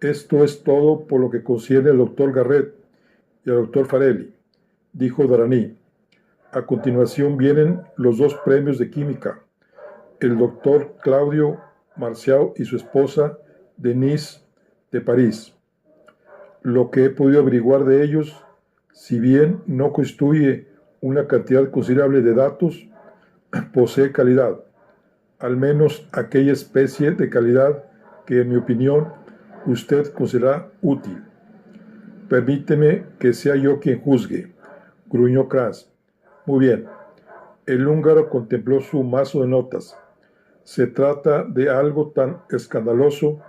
Esto es todo por lo que concierne al doctor Garrett y al doctor Farelli, dijo Darani. A continuación vienen los 2 premios de química, el doctor Claudio Marcial y su esposa Denise de París. Lo que he podido averiguar de ellos, si bien no constituye una cantidad considerable de datos, posee calidad, al menos aquella especie de calidad que, en mi opinión, usted considera útil. Permíteme que sea yo quien juzgue, gruñó Kranz. Muy bien. El húngaro contempló su mazo de notas. Se trata de algo tan escandaloso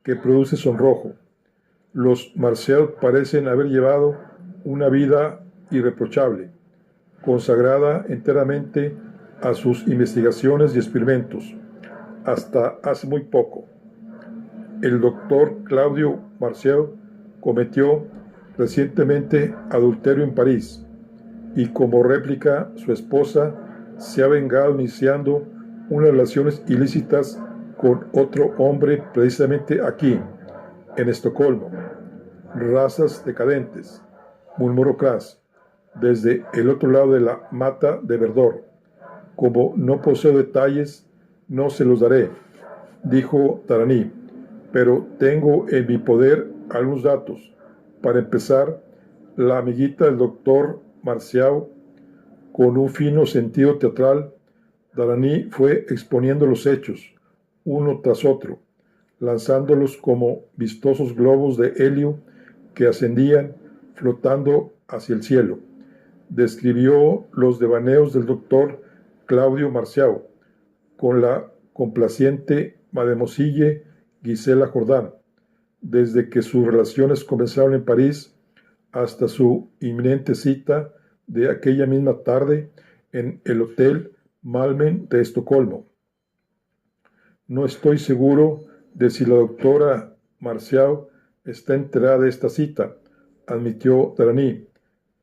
que produce sonrojo. Los Marcial parecen haber llevado una vida irreprochable, consagrada enteramente a sus investigaciones y experimentos, hasta hace muy poco. El doctor Claudio Marcial cometió recientemente adulterio en París, y como réplica su esposa se ha vengado iniciando unas relaciones ilícitas con otro hombre precisamente aquí, en Estocolmo. Razas decadentes, murmuró Kranz, desde el otro lado de la mata de verdor. Como no poseo detalles, no se los daré, dijo Darani, pero tengo en mi poder algunos datos. Para empezar, la amiguita del doctor Marcial, con un fino sentido teatral, Darani fue exponiendo los hechos, uno tras otro, lanzándolos como vistosos globos de helio que ascendían flotando hacia el cielo. Describió los devaneos del doctor Claudio Marcial con la complaciente mademoiselle Gisela Jordán, desde que sus relaciones comenzaron en París hasta su inminente cita de aquella misma tarde en el Hotel Malmen de Estocolmo. No estoy seguro de si la doctora Marcial está enterada de esta cita, admitió Darani,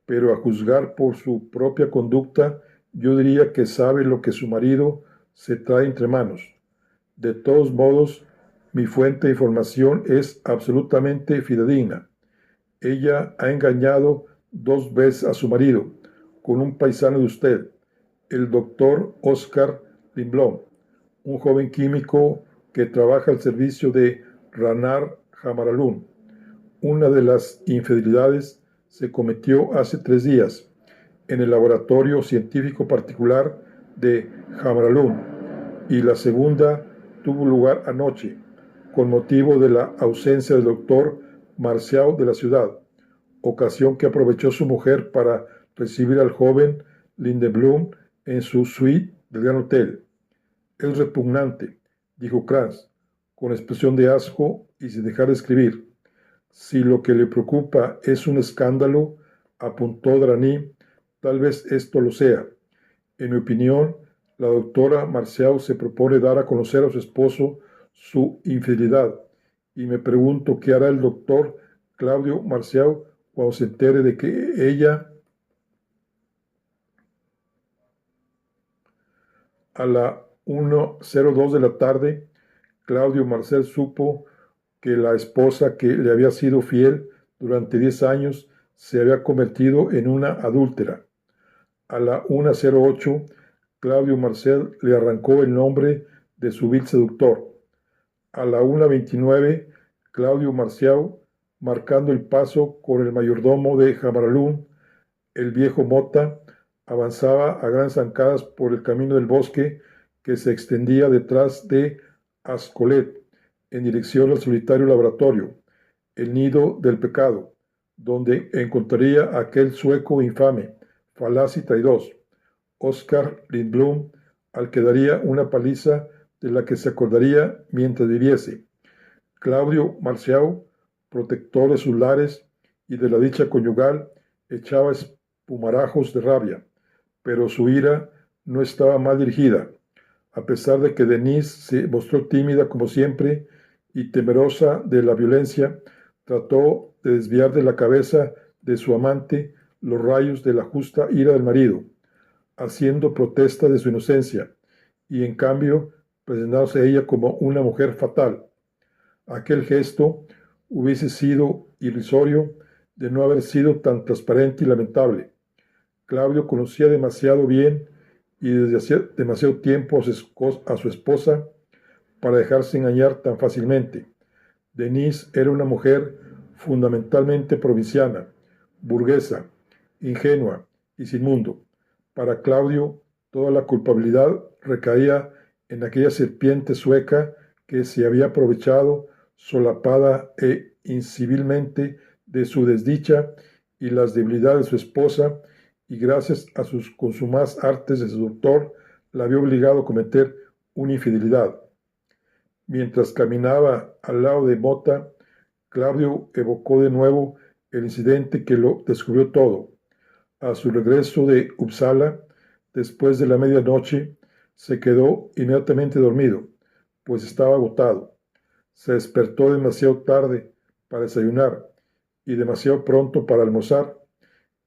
pero a juzgar por su propia conducta, yo diría que sabe lo que su marido se trae entre manos. De todos modos, mi fuente de información es absolutamente fidedigna. Ella ha engañado 2 veces a su marido con un paisano de usted, el doctor Oscar Lindblom, un joven químico que trabaja al servicio de Ranar Jamaralún. Una de las infidelidades se cometió hace 3 días en el laboratorio científico particular de Jamaralún y la segunda tuvo lugar anoche con motivo de la ausencia del doctor Marcial de la ciudad, ocasión que aprovechó su mujer para recibir al joven Lindeblum en su suite del Gran Hotel. Es repugnante, dijo Kranz, con expresión de asco y sin dejar de escribir. Si lo que le preocupa es un escándalo, apuntó Darani, tal vez esto lo sea. En mi opinión, la doctora Marcial se propone dar a conocer a su esposo su infidelidad, y me pregunto qué hará el doctor Claudio Marcial cuando se entere de que ella, a la 1:02 de la tarde, Claudio Marcial supo que la esposa que le había sido fiel durante 10 años se había convertido en una adúltera. A la 1:08, Claudio Marcial le arrancó el nombre de su vil seductor. A la 1:29, Claudio Marcial, marcando el paso con el mayordomo de Jamaralún, el viejo Mota, avanzaba a grandes zancadas por el camino del bosque que se extendía detrás de Ascolet, en dirección al solitario laboratorio, el nido del pecado, donde encontraría a aquel sueco infame, falaz y traidor, Oscar Lindblom, al que daría una paliza de la que se acordaría mientras viviese. Claudio Marcial, protector de sus lares y de la dicha conyugal, echaba espumarajos de rabia, pero su ira no estaba mal dirigida. A pesar de que Denise se mostró tímida como siempre y temerosa de la violencia, trató de desviar de la cabeza de su amante los rayos de la justa ira del marido, haciendo protesta de su inocencia, y en cambio presentándose a ella como una mujer fatal. Aquel gesto hubiese sido irrisorio de no haber sido tan transparente y lamentable. Claudio conocía demasiado bien y desde hacía demasiado tiempo a su esposa para dejarse engañar tan fácilmente. Denise era una mujer fundamentalmente provinciana, burguesa, ingenua y sin mundo. Para Claudio, toda la culpabilidad recaía en aquella serpiente sueca que se había aprovechado solapada e incivilmente de su desdicha y las debilidades de su esposa, y gracias a sus consumadas artes de seductor, la había obligado a cometer una infidelidad. Mientras caminaba al lado de Mota, Claudio evocó de nuevo el incidente que lo descubrió todo. A su regreso de Uppsala, después de la medianoche, se quedó inmediatamente dormido, pues estaba agotado. Se despertó demasiado tarde para desayunar y demasiado pronto para almorzar.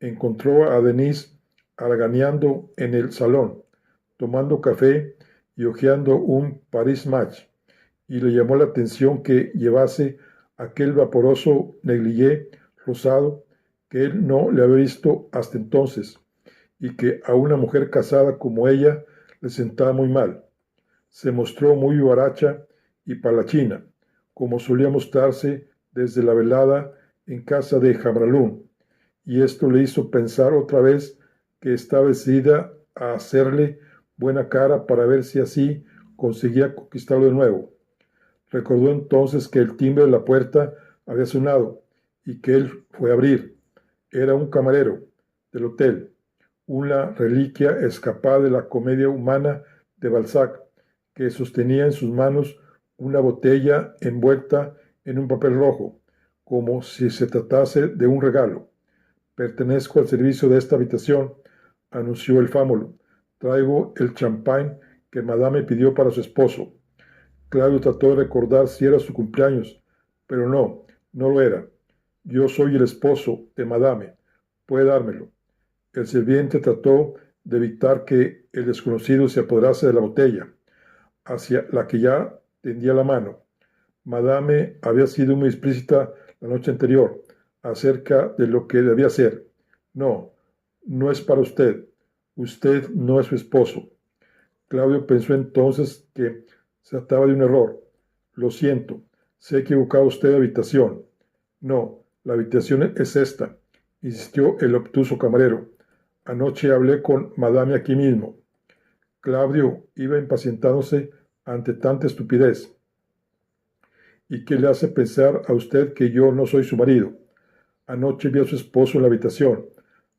Encontró a Denise haraganeando en el salón, tomando café y hojeando un Paris Match, y le llamó la atención que llevase aquel vaporoso negligé rosado que él no le había visto hasta entonces, y que a una mujer casada como ella le sentaba muy mal. Se mostró muy vivaracha y palachina, como solía mostrarse desde la velada en casa de Jamralún, y esto le hizo pensar otra vez que estaba decidida a hacerle buena cara para ver si así conseguía conquistarlo de nuevo. Recordó entonces que el timbre de la puerta había sonado y que él fue a abrir. Era un camarero del hotel, una reliquia escapada de la comedia humana de Balzac, que sostenía en sus manos una botella envuelta en un papel rojo, como si se tratase de un regalo. Pertenezco al servicio de esta habitación, anunció el fámulo. Traigo el champán que madame pidió para su esposo. Claudio trató de recordar si era su cumpleaños, pero no, no lo era. Yo soy el esposo de madame. Puede dármelo. El sirviente trató de evitar que el desconocido se apoderase de la botella, hacia la que ya tendía la mano. Madame había sido muy explícita la noche anterior acerca de lo que debía hacer. No, no es para usted. Usted no es su esposo. Claudio pensó entonces que se trataba de un error. Lo siento, se ha equivocado usted de habitación. No, la habitación es esta, insistió el obtuso camarero. Anoche hablé con madame aquí mismo. Claudio iba impacientándose ante tanta estupidez. ¿Y qué le hace pensar a usted que yo no soy su marido? Anoche vi a su esposo en la habitación.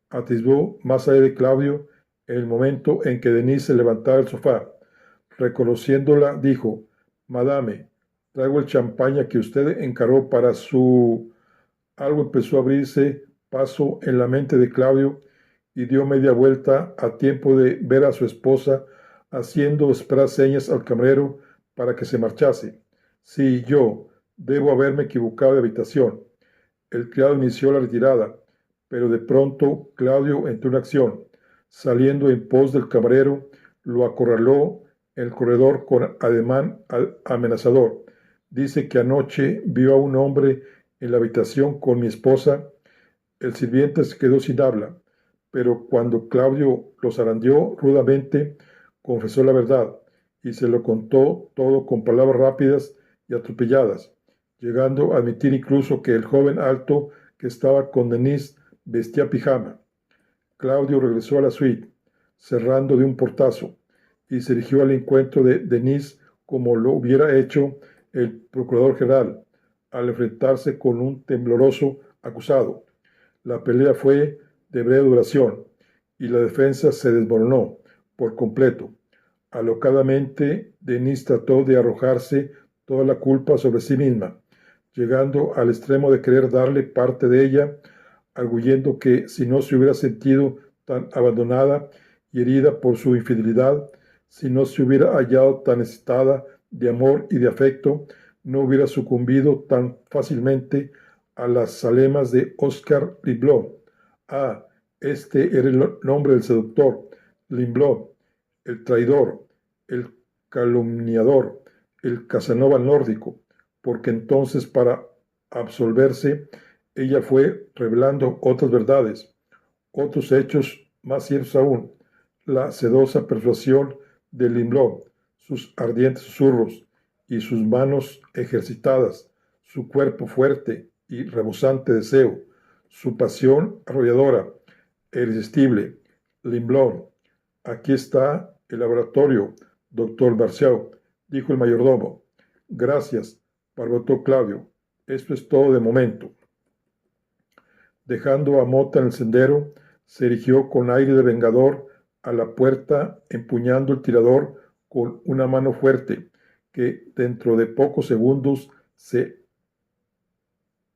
Atisbó más allá de Claudio en el momento en que Denise se levantaba del sofá. Reconociéndola, dijo: Madame, traigo el champaña que usted encargó para su... Algo empezó a abrirse paso en la mente de Claudio y dio media vuelta a tiempo de ver a su esposa haciendo esperar señas al camarero para que se marchase. Sí, yo debo haberme equivocado de habitación. El criado inició la retirada, pero de pronto Claudio entró en acción. Saliendo en pos del camarero, lo acorraló en el corredor con ademán amenazador. Dice que anoche vio a un hombre en la habitación con mi esposa. El sirviente se quedó sin habla, pero cuando Claudio lo zarandeó rudamente, confesó la verdad y se lo contó todo con palabras rápidas y atropelladas, llegando a admitir incluso que el joven alto que estaba con Denise vestía pijama. Claudio regresó a la suite, cerrando de un portazo, y se dirigió al encuentro de Denise como lo hubiera hecho el procurador general, al enfrentarse con un tembloroso acusado. La pelea fue de breve duración y la defensa se desmoronó por completo. Alocadamente, Denise trató de arrojarse toda la culpa sobre sí misma, llegando al extremo de querer darle parte de ella, arguyendo que si no se hubiera sentido tan abandonada y herida por su infidelidad, si no se hubiera hallado tan necesitada de amor y de afecto, no hubiera sucumbido tan fácilmente a las zalemas de Oscar Rimbaud. Ah, este era el nombre del seductor, Rimbaud, el traidor, el calumniador, el Casanova nórdico, porque entonces para absolverse ella fue revelando otras verdades, otros hechos más ciertos aún, la sedosa persuasión de Rimbaud, sus ardientes susurros y sus manos ejercitadas, su cuerpo fuerte y rebosante deseo, su pasión arrolladora e irresistible. Rimbaud, aquí está el laboratorio, doctor Barciau, dijo el mayordomo. Gracias, balbuceó Claudio. Esto es todo de momento. Dejando a Mota en el sendero, se dirigió con aire de vengador a la puerta, empuñando el tirador con una mano fuerte, que dentro de pocos segundos se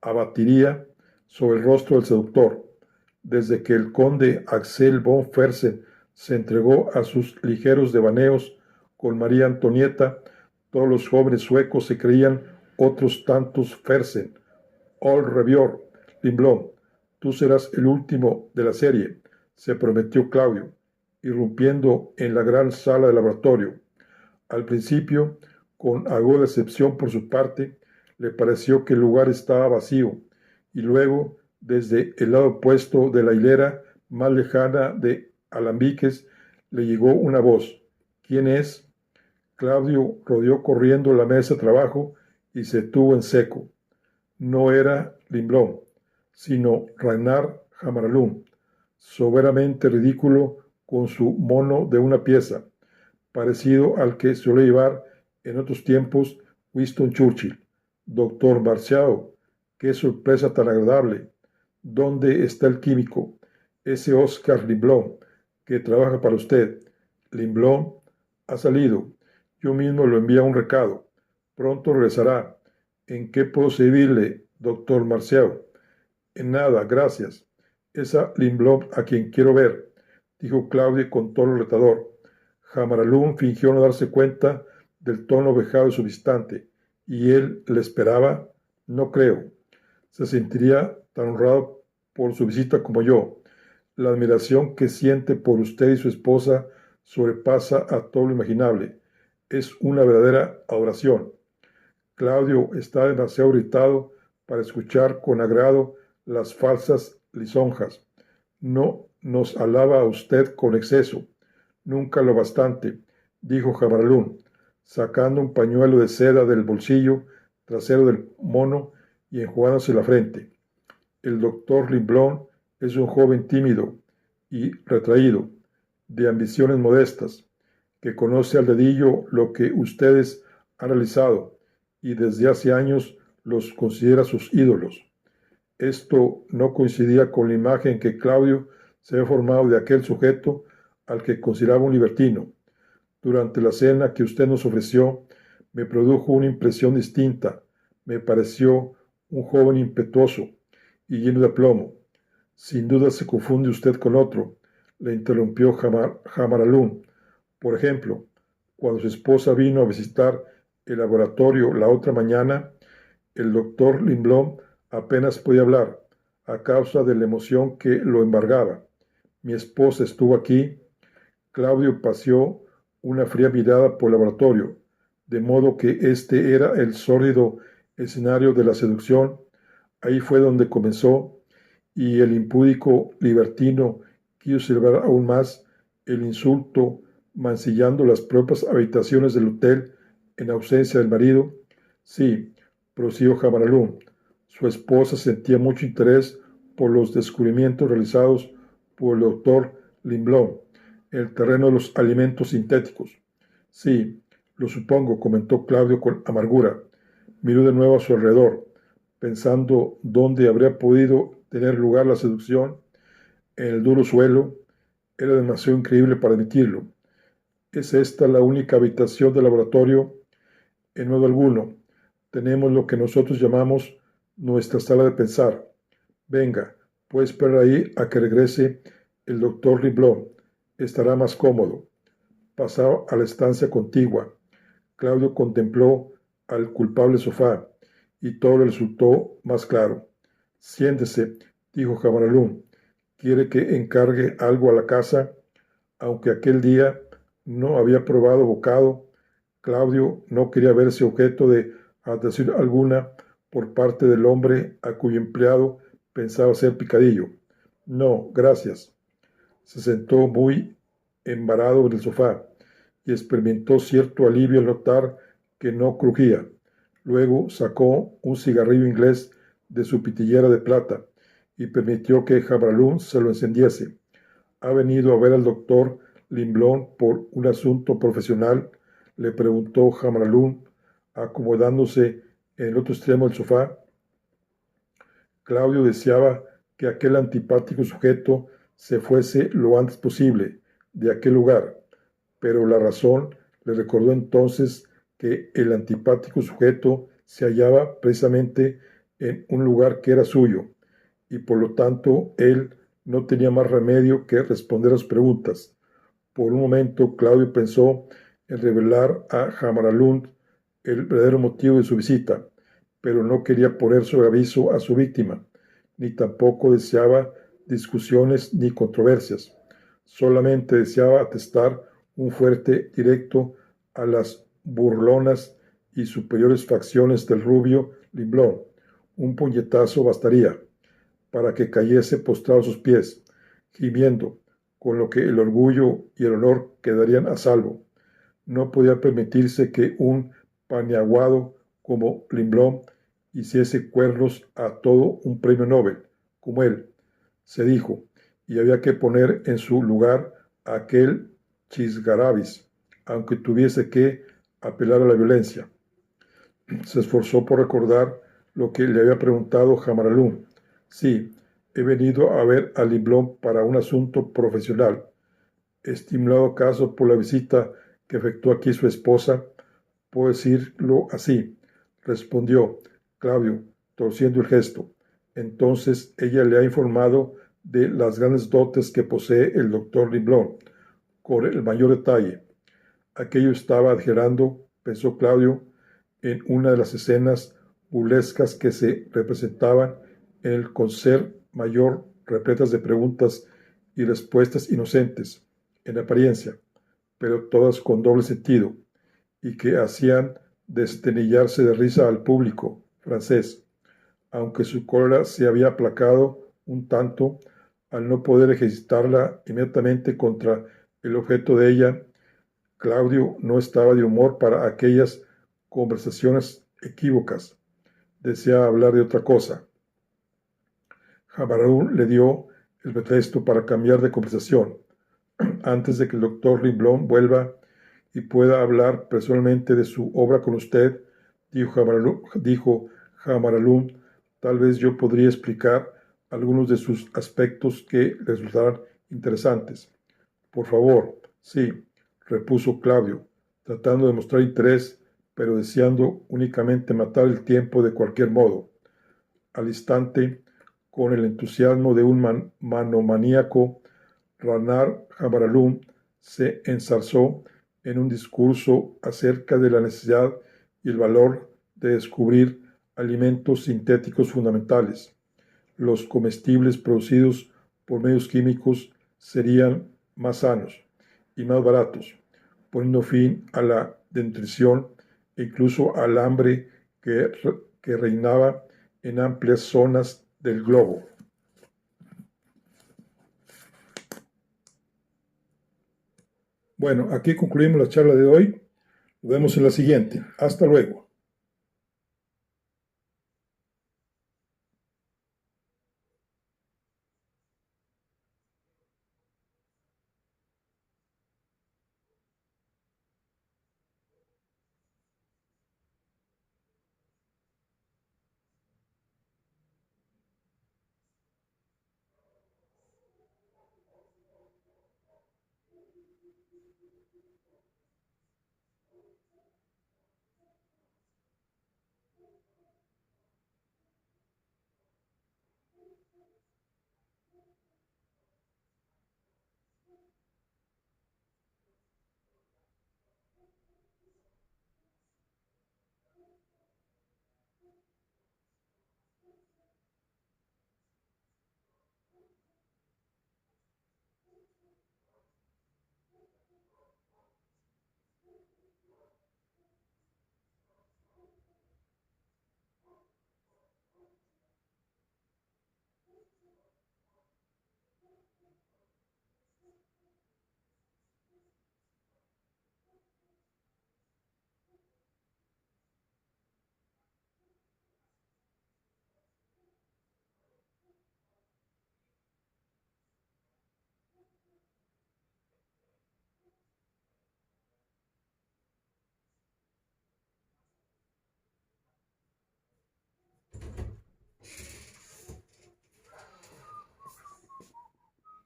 abatiría sobre el rostro del seductor. Desde que el conde Axel von Fersen se entregó a sus ligeros devaneos con María Antonieta, todos los jóvenes suecos se creían otros tantos Fersen. All revior, Rimbaud, tú serás el último de la serie, se prometió Claudio, irrumpiendo en la gran sala del laboratorio. Al principio, con aguda decepción por su parte, le pareció que el lugar estaba vacío, y luego, desde el lado opuesto de la hilera más lejana de alambiques, le llegó una voz. ¿Quién es? Claudio rodeó corriendo la mesa de trabajo y se detuvo en seco. No era Limblom, sino Ragnar Hamaralund, soberanamente ridículo con su mono de una pieza, parecido al que suele llevar en otros tiempos Winston Churchill. Doctor Marciao, qué sorpresa tan agradable. ¿Dónde está el químico? Ese Oscar Limblom, que trabaja para usted. Limblom ha salido. Yo mismo lo envié un recado. Pronto regresará. ¿En qué puedo servirle, doctor Marcial? En nada, gracias. Esa Limblom a quien quiero ver, dijo Claudia con tono retador. Hamaralund fingió no darse cuenta del tono vejado de su visitante. ¿Y él le esperaba? No creo. Se sentiría tan honrado por su visita como yo. La admiración que siente por usted y su esposa sobrepasa a todo lo imaginable. Es una verdadera adoración. Claudio está demasiado irritado para escuchar con agrado las falsas lisonjas. No nos alaba a usted con exceso, nunca lo bastante, dijo Hamaralund, sacando un pañuelo de seda del bolsillo trasero del mono y enjugándose la frente. El doctor Limblom es un joven tímido y retraído, de ambiciones modestas, que conoce al dedillo lo que ustedes han realizado y desde hace años los considera sus ídolos. Esto no coincidía con la imagen que Claudio se había formado de aquel sujeto al que consideraba un libertino. Durante la cena que usted nos ofreció, me produjo una impresión distinta. Me pareció un joven impetuoso y lleno de aplomo. Sin duda se confunde usted con otro, le interrumpió Hamaralund. Por ejemplo, cuando su esposa vino a visitar el laboratorio la otra mañana, el doctor Limblom apenas podía hablar a causa de la emoción que lo embargaba. Mi esposa estuvo aquí. Claudio paseó una fría mirada por el laboratorio, de modo que este era el sórdido escenario de la seducción. Ahí fue donde comenzó, y el impúdico libertino quiso celebrar aún más el insulto, mancillando las propias habitaciones del hotel en ausencia del marido. Sí, prosiguió Hamaralund, su esposa sentía mucho interés por los descubrimientos realizados por el doctor Limblom en el terreno de los alimentos sintéticos. Sí, lo supongo, comentó Claudio con amargura. Miró de nuevo a su alrededor, pensando dónde habría podido tener lugar la seducción. En el duro suelo. Era demasiado increíble para admitirlo. ¿Es esta la única habitación del laboratorio? En modo alguno. Tenemos lo que nosotros llamamos nuestra sala de pensar. Venga, puede esperar ahí a que regrese el doctor Limblom. Estará más cómodo. Pasó a la estancia contigua. Claudio contempló al culpable sofá y todo le resultó más claro. Siéntese, dijo Hamaralund. ¿Quiere que encargue algo a la casa? Aunque aquel día no había probado bocado, Claudio no quería verse objeto de atención alguna por parte del hombre a cuyo empleado pensaba ser picadillo. No, gracias. Se sentó muy embarado en el sofá y experimentó cierto alivio al notar que no crujía. Luego sacó un cigarrillo inglés de su pitillera de plata y permitió que Hamaralund se lo encendiese. ¿Ha venido a ver al doctor Limblom por un asunto profesional?, le preguntó Hamaralund, acomodándose en el otro extremo del sofá. Claudio deseaba que aquel antipático sujeto se fuese lo antes posible de aquel lugar, pero la razón le recordó entonces que el antipático sujeto se hallaba precisamente en un lugar que era suyo, y por lo tanto él no tenía más remedio que responder a sus preguntas. Por un momento Claudio pensó en revelar a Hamaralund el verdadero motivo de su visita, pero no quería poner sobre aviso a su víctima, ni tampoco deseaba discusiones ni controversias. Solamente deseaba atestar un fuerte directo a las burlonas y superiores facciones del rubio Limblom. Un puñetazo bastaría para que cayese postrado a sus pies, gimiendo, con lo que el orgullo y el honor quedarían a salvo. no podía permitirse que un paniaguado como Lindblom hiciese cuernos a todo un premio Nobel, como él, se dijo, y había que poner en su lugar a aquel Chisgarabis, aunque tuviese que apelar a la violencia. Se esforzó por recordar lo que le había preguntado Jamaralum. Sí, he venido a ver a Lindblom para un asunto profesional. Estimulado acaso por la visita que efectuó aquí su esposa, puedo decirlo así, respondió Claudio, torciendo el gesto. Entonces ella le ha informado de las grandes dotes que posee el doctor Lindblom, con el mayor detalle. Aquello estaba adgerando, pensó Claudio, en una de las escenas burlescas que se representaban en el concert mayor, repletas de preguntas y respuestas inocentes, en apariencia, pero todas con doble sentido, y que hacían destenillarse de risa al público francés, aunque su cólera se había aplacado un tanto al no poder ejercitarla inmediatamente contra el objeto de ella. Claudio no estaba de humor para aquellas conversaciones equívocas. Deseaba hablar de otra cosa. Jamarón le dio el pretexto para cambiar de conversación. Antes de que el doctor Lindblom vuelva y pueda hablar personalmente de su obra con usted, dijo Jamaralum, tal vez yo podría explicar algunos de sus aspectos que le resultarán interesantes. Por favor, sí, repuso Claudio, tratando de mostrar interés, pero deseando únicamente matar el tiempo de cualquier modo. Al instante, con el entusiasmo de un manomaníaco, Ranar Jamaralum se ensarzó en un discurso acerca de la necesidad y el valor de descubrir alimentos sintéticos fundamentales. Los comestibles producidos por medios químicos serían más sanos y más baratos, poniendo fin a la desnutrición e incluso al hambre que reinaba en amplias zonas del globo. Bueno, aquí concluimos la charla de hoy. Nos vemos en la siguiente. Hasta luego.